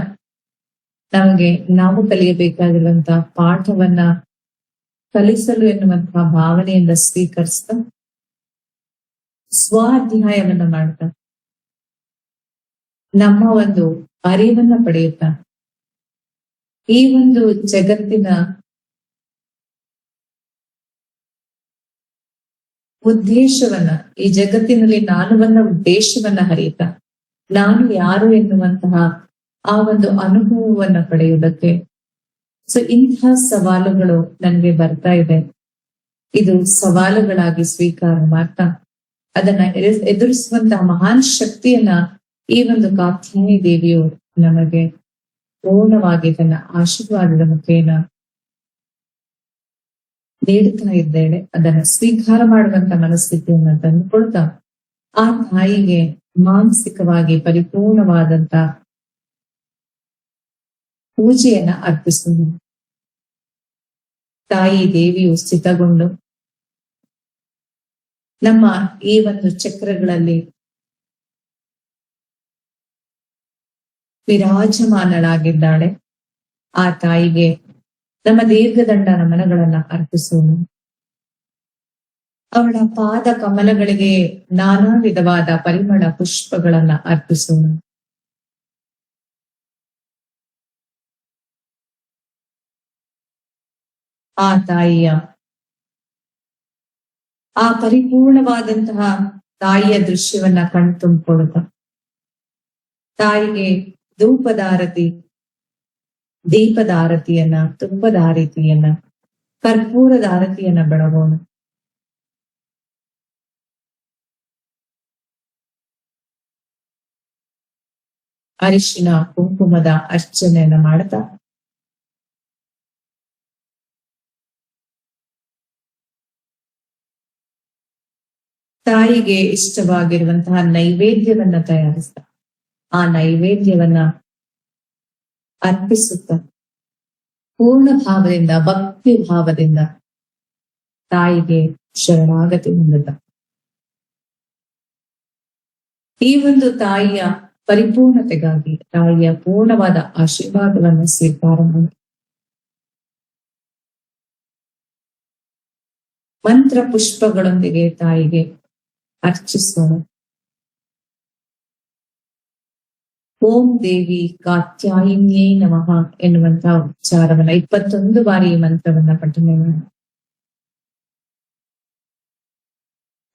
ನಮಗೆ ನಾವು ಕಲಿಯಬೇಕಾಗಿರುವಂತಹ ಪಾಠವನ್ನ ಕಲಿಸಲು ಎನ್ನುವಂತಹ ಭಾವನೆಯಿಂದ ಸ್ವೀಕರಿಸ್ತಾ, ಸ್ವಾಧ್ಯಾಯವನ್ನ ಮಾಡ್ತಾ, ನಮ್ಮ ಒಂದು ಅರಿವನ್ನ ಪಡೆಯುತ್ತಾ, ಈ ಒಂದು ಜಗತ್ತಿನ ಉದ್ದೇಶವನ್ನ, ಈ ಜಗತ್ತಿನಲ್ಲಿ ನಾನುವನ್ನ ಉದ್ದೇಶವನ್ನ ಹರಿಯುತ್ತಾ, ನಾನು ಯಾರು ಎನ್ನುವಂತಹ ಆ ಒಂದು ಅನುಭವವನ್ನ ಪಡೆಯುವುದಕ್ಕೆ, ಸೊ ಇಂತಹ ಸವಾಲುಗಳು ನನಗೆ ಬರ್ತಾ ಇದೆ, ಇದು ಸವಾಲುಗಳಾಗಿ ಸ್ವೀಕಾರ ಮಾಡ್ತಾ ಅದನ್ನ ಎದುರಿಸುವಂತಹ ಮಹಾನ್ ಶಕ್ತಿಯನ್ನ ಈ ಒಂದು ಕಾತ್ಯಾಯಿನಿ ದೇವಿಯು ನಮಗೆ ಪೂರ್ಣವಾಗಿ ತನ್ನ ಆಶೀರ್ವಾದದ ಮುಖೇನ ನೀಡುತ್ತಾ ಇದ್ದೇನೆ. ಅದನ್ನ ಸ್ವೀಕಾರ ಮಾಡುವಂತ ಮನಸ್ಥಿತಿಯನ್ನ ತಂದುಕೊಳ್ತಾ, ಆ ತಾಯಿಗೆ ಮಾನಸಿಕವಾಗಿ ಪರಿಪೂರ್ಣವಾದಂತ ಪೂಜೆಯನ್ನ ಅರ್ಪಿಸೋಣ. ತಾಯಿ ದೇವಿಯು ಸ್ಥಿತಗೊಂಡು ನಮ್ಮ ಈ ಒಂದು ಚಕ್ರಗಳಲ್ಲಿ ವಿರಾಜಮಾನಳಾಗಿದ್ದಾಳೆ. ಆ ತಾಯಿಗೆ ನಮ್ಮ ದೀರ್ಘದಂಡ ನಮನಗಳನ್ನ ಅರ್ಪಿಸೋಣ. ಅವಳ ಪಾದ ಕಮಲಗಳಿಗೆ ನಾನಾ ವಿಧವಾದ ಪರಿಮಳ ಪುಷ್ಪಗಳನ್ನ ಅರ್ಪಿಸೋಣ. ಆ ತಾಯಿಯ ಆ ಪರಿಪೂರ್ಣವಾದಂತಹ ತಾಯಿಯ ದೃಶ್ಯವನ್ನ ಕಣ್ತುಂಬಿಕೊಳ್ಳುತ್ತ ತಾಯಿಗೆ ಧೂಪದಾರತಿ, ದೀಪದಾರತಿಯನ್ನ, ತುಪ್ಪದಾರತಿಯನ್ನ, ಕರ್ಪೂರದಾರತಿಯನ್ನ ಬೆಳಗೋಣ. ಅರಿಶಿನ ಕುಂಕುಮದ ಅರ್ಚನೆಯನ್ನ ಮಾಡ್ತಾ ತಾಯಿಗೆ ಇಷ್ಟವಾಗಿರುವಂತಹ ನೈವೇದ್ಯವನ್ನ ತಯಾರಿಸ್ತಾ ಆ ನೈವೇದ್ಯವನ್ನ ಅರ್ಪಿಸುತ್ತ ಪೂರ್ಣ ಭಾವದಿಂದ, ಭಕ್ತಿ ಭಾವದಿಂದ ತಾಯಿಗೆ ಶರಣಾಗತಿ ಹೊಂದುತ್ತ ಈ ಒಂದು ತಾಯಿಯ ಪರಿಪೂರ್ಣತೆಗಾಗಿ, ತಾಯಿಯ ಪೂರ್ಣವಾದ ಆಶೀರ್ವಾದವನ್ನು ಸ್ವೀಕಾರ ಮಾಡಿ ಮಂತ್ರ ಪುಷ್ಪಗಳೊಂದಿಗೆ ತಾಯಿಗೆ ಅರ್ಚಿಸೋಣ. ಓಂ ದೇವಿ ಕಾತ್ಯಾಯಿನ್ಯೇ ನಮಃ ಎನ್ನುವಂತಹ ಉಚ್ಚಾರವನ್ನ 21 ಬಾರಿ ಈ ಮಂತ್ರವನ್ನ ಪಠನೆ ಮಾಡಿ.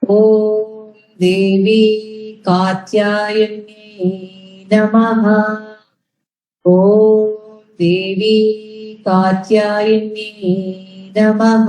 ಓಂ ದೇವಿ ಕಾತ್ಯಾಯಿನ್ಯೇ ನಮಃ. ಓಂ ದೇವಿ ಕಾತ್ಯಾಯಿನ್ಯೇ ನಮಃ.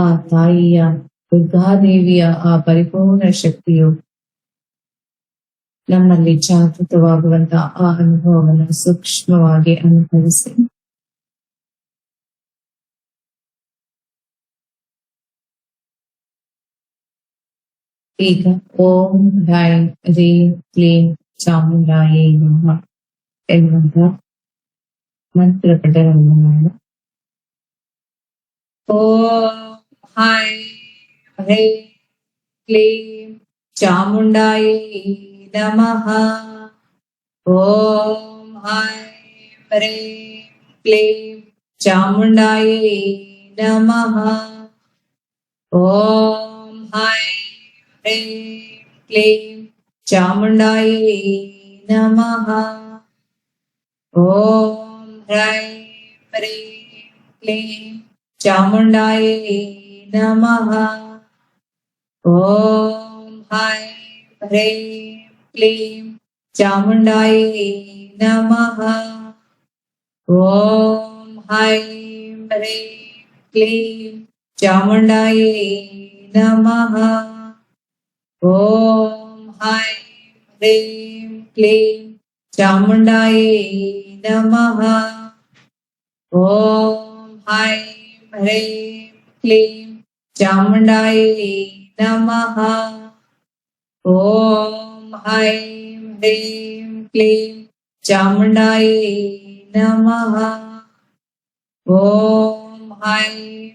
ಆ ತಾಯಿಯ ದುರ್ಗಾದೇವಿಯ ಆ ಪರಿಪೂರ್ಣ ಶಕ್ತಿಯು ನಮ್ಮಲ್ಲಿ ಜಾಗೃತವಾಗುವಂತ ಆ ಅನುಭವವನ್ನು ಸೂಕ್ಷ್ಮವಾಗಿ ಅನುಭವಿಸಿ. ಈಗ ಓಂ ಹ್ರೈಂ ಹ್ರೀಂ ಕ್ಲೀಂ ಚಾಮುಂಡಾಯೇ ನಮಃ ಎನ್ನುವಂತ ಮಂತ್ರ ಪಠಣವನ್ನು ಮಾಡಿ. ಓಂ ಹೈಂ ಹ್ರೀಂ ಕ್ಲೀಂ ಚಾಮುಂಡಾಯೇ ನಮಃ. ಓಂ ಹೈಂ ಹ್ರೀಂ ಕ್ಲೀಂ ಚಾಮುಂಡಾಯೇ ನಮಃ. ಓಂ ಹೈಂ ಹ್ರೀಂ ಕ್ಲೀಂ ಚಾಮುಂಡಾಯೇ ನಮಃ. ಓಂ ಹ್ರೈಂ ಹ್ರೀಂ ಕ್ಲೀಂ ಚಾಮುಂಡಾಯೇ ನಮಃ. ಓಂ ಹೈಂ ಹ್ರೀಂ ಕ್ಲೀಂ ಚಾಮುಂಡಾಯೇ ನಮಃ. ಓಂ ಹೈಂ ಹ್ರೀಂ ಕ್ಲೀಂ ಚಾಮುಂಡಾಯೇ ನಮಃ. ಓಂ ಹೈಂ ಹ್ರೀಂ ಕ್ಲೀಂ ಚಾಮುಂಡಾಯೇ ನಮಃ. ಓಂ ಹೈಂ ಹ್ರೀಂ ಕ್ಲೀಂ ಚಾಮುಂಡಾಯೇ ನಮಃ. ಓಂ ಹೈಂ ಹ್ರೀಂ ಕ್ಲೀಂ ಚಾಮುಂಡಾಯೇ ನಮಃ. ಓಂ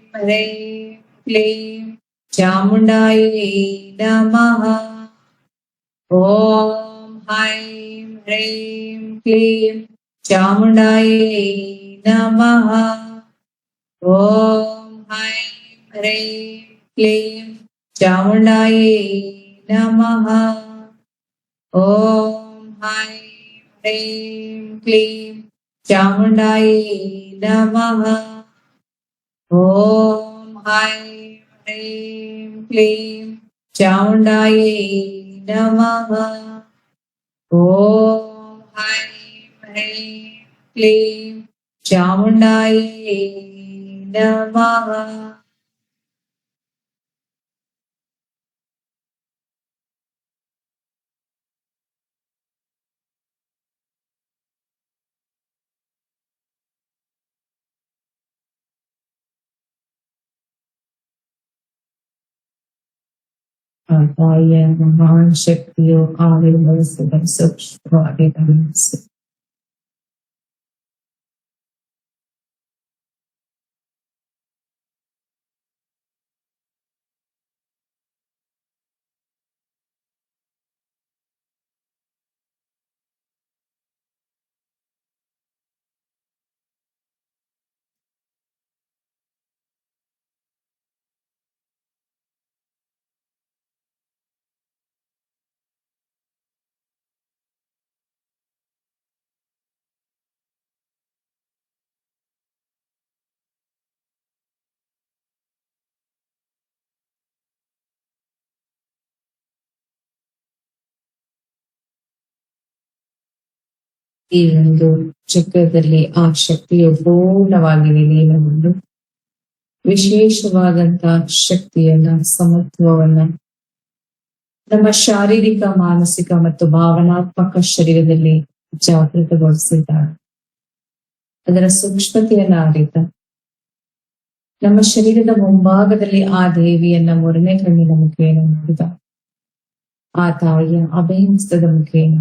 ಹೈಂ ಹ್ರೀಂ ಕ್ಲೀಂ ಚಾಮುಂಡಾಯೇ ನಮಃ. ಓಂ ಹೈಂ ಹ್ರೀಂ ಕ್ಲೀಂ ಚಾಮುಂಡಾಯೇ ನಮಃ. ಓಂ ಹೈಂ ಹ್ರೀಂ ಕ್ಲೀಂ ಚಾಮುಂಡಾಯೇ ನಮಃ. ಓಂ ಹೈಂ ಹ್ರೀಂ ಕ್ಲೀಂ ಚಾಮುಂಡಾಯೇ ನಮಃ. ಓಂ ಹೈಂ ಹ್ರೀಂ ಕ್ಲೀಂ ಚಾಮುಂಡಾಯೇ ನಮಃ. ಓಂ ಹೈಂ ಹ್ರೀಂ ಕ್ಲೀಂ ಚಾಮುಂಡಾಯೇ ನಮಃ. ಆ ತಾಯಿಯ ಮಹಾನ್ ಶಕ್ತಿಯು ಆವಿರ್ಭವಿಸಿದ ಸೂಕ್ಷ್ಮವಾಗಿ ಗಮನಿಸಿ. ಈ ಒಂದು ಚಕ್ರದಲ್ಲಿ ಆ ಶಕ್ತಿಯು ಪೂರ್ಣವಾಗಿ ವಿಲೀನಗೊಂಡು ವಿಶೇಷವಾದಂತಹ ಶಕ್ತಿಯನ್ನ, ಸಮತ್ವವನ್ನ ನಮ್ಮ ಶಾರೀರಿಕ, ಮಾನಸಿಕ ಮತ್ತು ಭಾವನಾತ್ಮಕ ಶರೀರದಲ್ಲಿ ಜಾಗೃತಗೊಳಿಸಿದ್ದಾರೆ. ಅದರ ಸೂಕ್ಷ್ಮತೆಯನ್ನ ಅರಿತ ನಮ್ಮ ಶರೀರದ ಮುಂಭಾಗದಲ್ಲಿ ಆ ದೇವಿಯನ್ನ ಮೂರನೇ ಕಣ್ಣಿನ ಮುಖೇನ ನೋಡಿದ. ಆ ತಾಯಿಯ ಅಭಯಹಸ್ತದ ಮುಖೇನ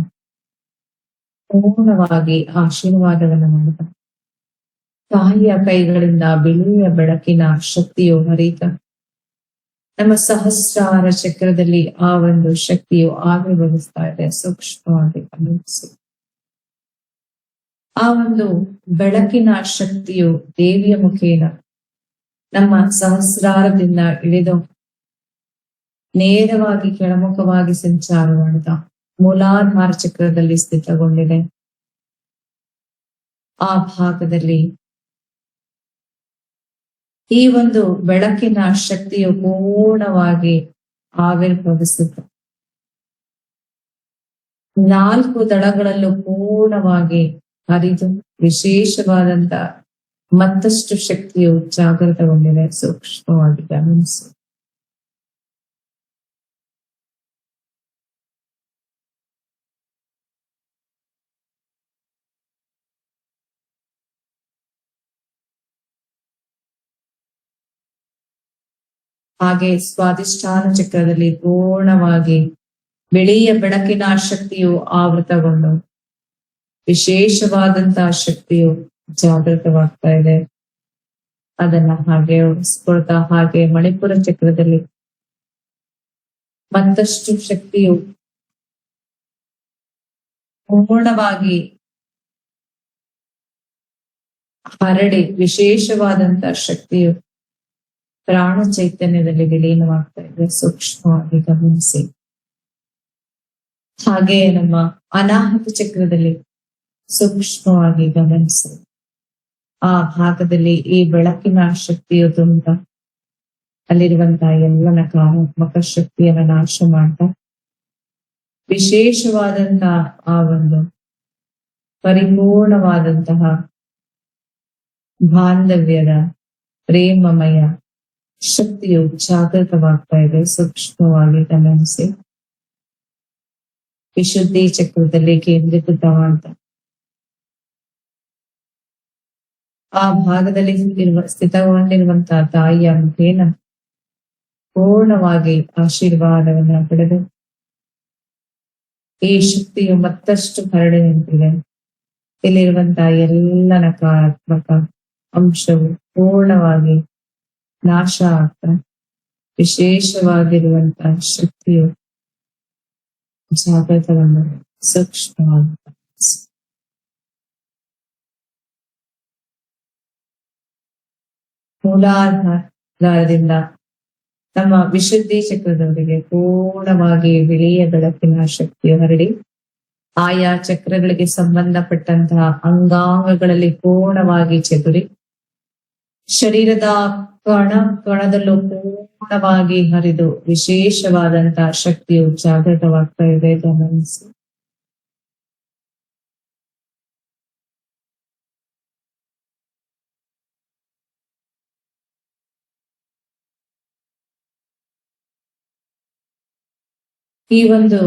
ಪೂರ್ಣವಾಗಿ ಆಶೀರ್ವಾದವನ್ನು ಮಾಡಿದ. ತಾಯಿಯ ಕೈಗಳಿಂದ ಬಿಳಿಯ ಬೆಳಕಿನ ಶಕ್ತಿಯು ಹರಿತ ನಮ್ಮ ಸಹಸ್ರಾರ ಚಕ್ರದಲ್ಲಿ ಆ ಒಂದು ಶಕ್ತಿಯು ಆವಿರ್ಭವಿಸ್ತಾ ಇದೆ. ಸೂಕ್ಷ್ಮವಾಗಿ ಗಮನಿಸಿ. ಆ ಒಂದು ಬೆಳಕಿನ ಶಕ್ತಿಯು ದೇವಿಯ ಮುಖೇನ ನಮ್ಮ ಸಹಸ್ರಾರದಿಂದ ಇಳಿದು ನೇರವಾಗಿ ಕೆಳಮುಖವಾಗಿ ಸಂಚಾರ ಮಾಡಿದ ಮೂಲಾಧಾರ ಚಕ್ರದಲ್ಲಿ ಸ್ಥಿತಗೊಂಡಿದೆ. ಆ ಭಾಗದಲ್ಲಿ ಈ ಒಂದು ಬೆಳಕಿನ ಶಕ್ತಿಯು ಪೂರ್ಣವಾಗಿ ಆವಿರ್ಭವಿಸಿತು. 4 ದಳಗಳಲ್ಲೂ ಪೂರ್ಣವಾಗಿ ಹರಿದು ವಿಶೇಷವಾದಂತ ಮತ್ತಷ್ಟು ಶಕ್ತಿಯು ಜಾಗೃತಗೊಂಡಿದೆ. ಸೂಕ್ಷ್ಮವಾಗಿ ಗಮನಿಸಿ. ಹಾಗೆ ಸ್ವಾಧಿಷ್ಠಾನ ಚಕ್ರದಲ್ಲಿ ಪೂರ್ಣವಾಗಿ ಬಿಳಿಯ ಬೆಳಕಿನ ಶಕ್ತಿಯು ಆವೃತಗೊಂಡು ವಿಶೇಷವಾದಂತಹ ಶಕ್ತಿಯು ಜಾಗೃತವಾಗ್ತಾ ಇದೆ. ಅದನ್ನ ಹಾಗೆ ಉಳಿಸ್ಕೊಳ್ತಾ ಹಾಗೆ ಮಣಿಪುರ ಚಕ್ರದಲ್ಲಿ ಮತ್ತಷ್ಟು ಶಕ್ತಿಯು ಪೂರ್ಣವಾಗಿ ಹರಡಿ ವಿಶೇಷವಾದಂತಹ ಶಕ್ತಿಯು ಪ್ರಾಣ ಚೈತನ್ಯದಲ್ಲಿ ವಿಲೀನವಾಗ್ತಾ ಇದೆ. ಸೂಕ್ಷ್ಮವಾಗಿ ಗಮನಿಸಿ. ಹಾಗೆ ನಮ್ಮ ಅನಾಹತ ಚಕ್ರದಲ್ಲಿ ಸೂಕ್ಷ್ಮವಾಗಿ ಗಮನಿಸಿ. ಆ ಭಾಗದಲ್ಲಿ ಈ ಬೆಳಕಿನ ಶಕ್ತಿಯು ತುಂಬ ಅಲ್ಲಿರುವಂತಹ ಎಲ್ಲ ನಕಾರಾತ್ಮಕ ಶಕ್ತಿಯನ್ನ ನಾಶ ಮಾಡ್ತಾ ವಿಶೇಷವಾದಂತಹ ಆ ಒಂದು ಪರಿಪೂರ್ಣವಾದಂತಹ ಬಾಂಧವ್ಯದ ಪ್ರೇಮಮಯ ಶಕ್ತಿಯು ಜಾಗೃತವಾಗ್ತಾ ಇದೆ. ಸೂಕ್ಷ್ಮವಾಗಿ ಗಮನಿಸಿ. ವಿಶುದ್ಧಿ ಚಕ್ರದಲ್ಲಿ ಕೇಂದ್ರೀಕೃತವಾದ ಆ ಭಾಗದಲ್ಲಿ ಸ್ಥಿತಗೊಂಡಿರುವಂತಹ ತಾಯಿಯ ಮುಖೇನ ಪೂರ್ಣವಾಗಿ ಆಶೀರ್ವಾದವನ್ನ ಪಡೆದು ಈ ಶಕ್ತಿಯು ಮತ್ತಷ್ಟು ಹರಡಿ ನಿಂತಿದೆ. ಇಲ್ಲಿರುವಂತಹ ಎಲ್ಲ ನಕಾರಾತ್ಮಕ ಅಂಶವು ಪೂರ್ಣವಾಗಿ ನಾಶ ಆಗ್ತಾ ವಿಶೇಷವಾಗಿರುವಂತಹ ಶಕ್ತಿಯು ಜಾಗೃತಗೊಂಡು ಸೂಕ್ಷ್ಮವಾಗಿ ಮೂಲಾಧಾರದಿಂದ ನಮ್ಮ ವಿಶುದ್ಧಿ ಚಕ್ರದವರೆಗೆ ಪೂರ್ಣವಾಗಿ ಬಿಳಿಯ ಬೆಳಕಿನ ಶಕ್ತಿಯು ಹರಡಿ ಆಯಾ ಚಕ್ರಗಳಿಗೆ ಸಂಬಂಧಪಟ್ಟಂತಹ ಅಂಗಾಂಗಗಳಲ್ಲಿ ಪೂರ್ಣವಾಗಿ ಚದುರಿ ಶರೀರದ ಕಣದಲ್ಲೂ ಪೂರ್ಣವಾಗಿ ಹರಿದು ವಿಶೇಷವಾದಂತಹ ಶಕ್ತಿಯು ಜಾಗೃತವಾಗ್ತಾ ಇದೆ. ಗಮನಿಸಿ. ಈ ಒಂದು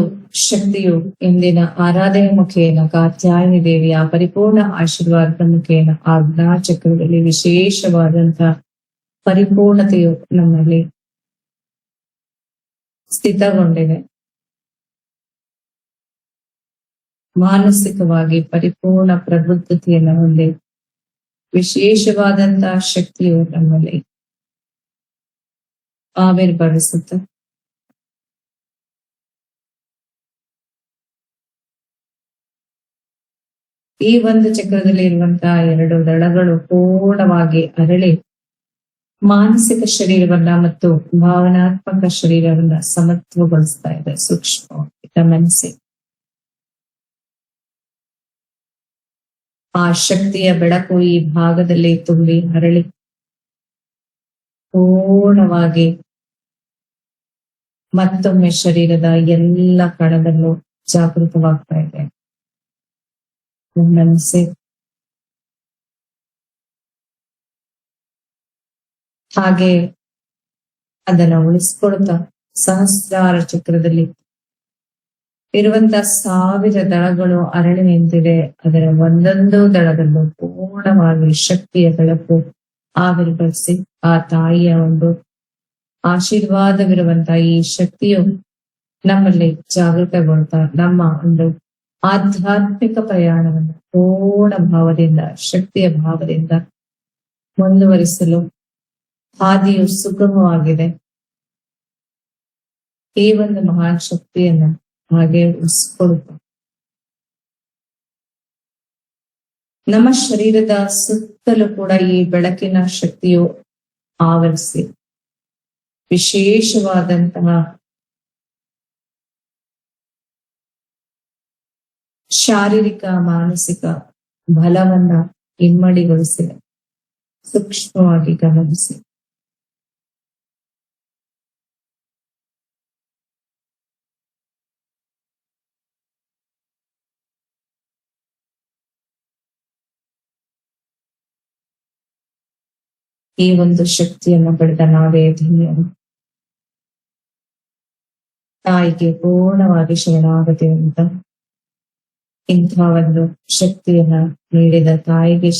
ಶಕ್ತಿಯು ಇಂದಿನ ಆರಾಧನೆ ಮುಖೇನ ಕಾತ್ಯಾಯನಿ ದೇವಿಯ ಪರಿಪೂರ್ಣ ಆಶೀರ್ವಾದದ ಮುಖೇನ ಆಜ್ಞಾ ಚಕ್ರದಲ್ಲಿ ವಿಶೇಷವಾದಂತಹ ಪರಿಪೂರ್ಣತೆಯು ನಮ್ಮಲ್ಲಿ ಸ್ಥಿತಗೊಂಡಿದೆ. ಮಾನಸಿಕವಾಗಿ ಪರಿಪೂರ್ಣ ಪ್ರಬುದ್ಧತೆಯನ್ನು ಹೊಂದಿ ವಿಶೇಷವಾದಂತಹ ಶಕ್ತಿಯು ನಮ್ಮಲ್ಲಿ ಆವಿರ್ಭವಿಸುತ್ತೆ. ಈ ಒಂದು ಚಕ್ರದಲ್ಲಿ ಇರುವಂತಹ 2 ದಳಗಳು ಪೂರ್ಣವಾಗಿ ಅರಳಿ ಮಾನಸಿಕ ಶರೀರವನ್ನ ಮತ್ತು ಭಾವನಾತ್ಮಕ ಶರೀರವನ್ನ ಸಮತ್ವಗೊಳಿಸ್ತಾ ಇದೆ. ಸೂಕ್ಷ್ಮವಾಗಿ ಗಮನಿಸಿ. ಆ ಶಕ್ತಿಯ ಬೆಳಕು ಈ ಭಾಗದಲ್ಲಿ ತುಂಬಿ ಹರಳಿ ಪೂರ್ಣವಾಗಿ ಮತ್ತೊಮ್ಮೆ ಶರೀರದ ಎಲ್ಲ ಕಣದಲ್ಲೂ ಜಾಗೃತವಾಗ್ತಾ ಇದೆ. ಗಮನಿಸಿ. ಹಾಗೆ ಅದನ್ನ ಉಳಿಸ್ಕೊಳ್ತಾ ಸಹಸ್ರಾರ ಚಕ್ರದಲ್ಲಿ ಇರುವಂತಹ 1000 ದಳಗಳು ಅರಳಿ ನಿಂತಿದೆ. ಅದರ ಒಂದೊಂದು ದಳದಲ್ಲೂ ಪೂರ್ಣವಾಗಿ ಶಕ್ತಿಯ ಬೆಳಕು ಆವಿರ್ಭವಿಸಿ ಆ ತಾಯಿಯ ಒಂದು ಆಶೀರ್ವಾದವಿರುವಂತಹ ಈ ಶಕ್ತಿಯು ನಮ್ಮಲ್ಲಿ ಜಾಗೃತಗೊಳ್ತಾ ನಮ್ಮ ಒಂದು ಆಧ್ಯಾತ್ಮಿಕ ಪ್ರಯಾಣವನ್ನು ಪೂರ್ಣ ಭಾವದಿಂದ ಶಕ್ತಿಯ ಭಾವದಿಂದ ಮುಂದುವರಿಸಲು ಹಾದಿಯು ಸುಗಮವಾಗಿದೆ. ಈ ಒಂದು ಮಹಾನ್ ಶಕ್ತಿಯನ್ನ ಹಾಗೆ ಉಳಿಸ್ಕೊಳ್ತಾ ನಮ್ಮ ಶರೀರದ ಸುತ್ತಲೂ ಕೂಡ ಈ ಬೆಳಕಿನ ಶಕ್ತಿಯು ಆವರಿಸಿ ವಿಶೇಷವಾದಂತಹ ಶಾರೀರಿಕ ಮಾನಸಿಕ ಬಲವನ್ನ ಇಮ್ಮಡಿಗೊಳಿಸಿದೆ. ಸೂಕ್ಷ್ಮವಾಗಿ ಗಮನಿಸಿ. ಈ ಒಂದು ಶಕ್ತಿಯನ್ನು ಪಡೆದ ನಾವೇ ಧನ್ಯರು. ತಾಯಿಗೆ ಪೂರ್ಣವಾಗಿ ಶರಣಾಗತಿ ಅಂತ ಇಂಥ ಒಂದು ಶಕ್ತಿಯನ್ನ ನೀಡಿದ ತಾಯಿಗೆ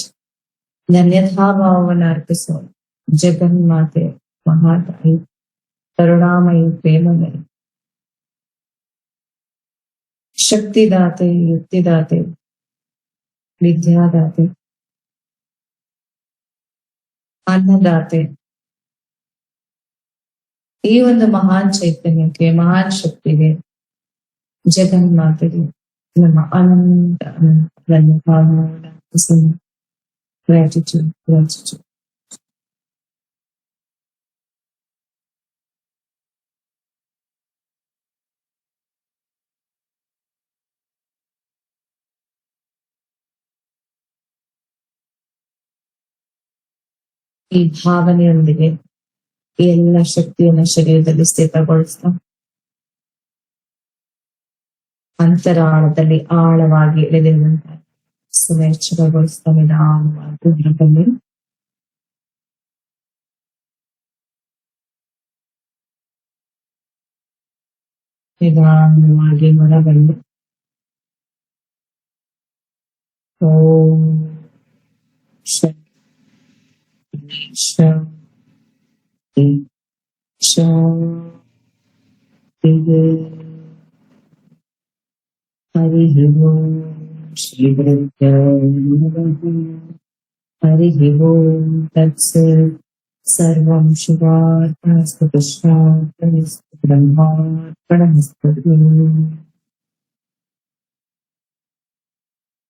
ಧನ್ಯತಾಭಾವವನ್ನು ಅರ್ಪಿಸೋಣ. ಜಗನ್ಮಾತೆ, ಮಹಾತಾಯಿ, ಕರುಣಾಮಯಿ, ಪ್ರೇಮಮಯಿ, ಶಕ್ತಿದಾತೆ, ಯುಕ್ತಿದಾತೆ, ವಿದ್ಯಾದಾತೆ, ಅನ್ನದಾತೆ, ಈ ಒಂದು ಮಹಾನ್ ಚೈತನ್ಯಕ್ಕೆ, ಮಹಾನ್ ಶಕ್ತಿಗೆ, ಜಗನ್ಮಾತೆಗೆ ನಮ್ಮ ಅನಂತ ಧನ್ಯವಾದವನ್ನು ಅರ್ಪಿಸೋಣ. Gratitude, gratitude. ಈ ಭಾವನೆಯೊಂದಿಗೆ ಈ ಎಲ್ಲ ಶಕ್ತಿಯನ್ನ ಶರೀರದಲ್ಲಿ ಸ್ಥಿರಗೊಳಿಸ್ತಾ ಅಂತರಾಳದಲ್ಲಿ ಆಳವಾಗಿ ಇಳಿದಿರುವಂತ ಸುಮೇಚ್ಛಗೊಳಿಸ್ತಾ ನಿಧಾನವಾಗಿ ಹೊರಬನ್ನಿ. ನಿಧಾನವಾಗಿ ಹೊರಬಂದು ಓಂ ಶಾಂತಿ ಶಾಂತಿ ಶಾಂತಿ. ಹರಿ ಓಂ ಶ್ರೀ ಗುರುಭ್ಯೋ ನಮಃ. ಹರಿ ಓಂ ತತ್ಸತ್. ಸರ್ವಂ ಶಿವಾರ್ಪಣಮಸ್ತು. ಕೃಷ್ಣಾರ್ಪಣಮಸ್ತು. ಬ್ರಹ್ಮಾರ್ಪಣಮಸ್ತು.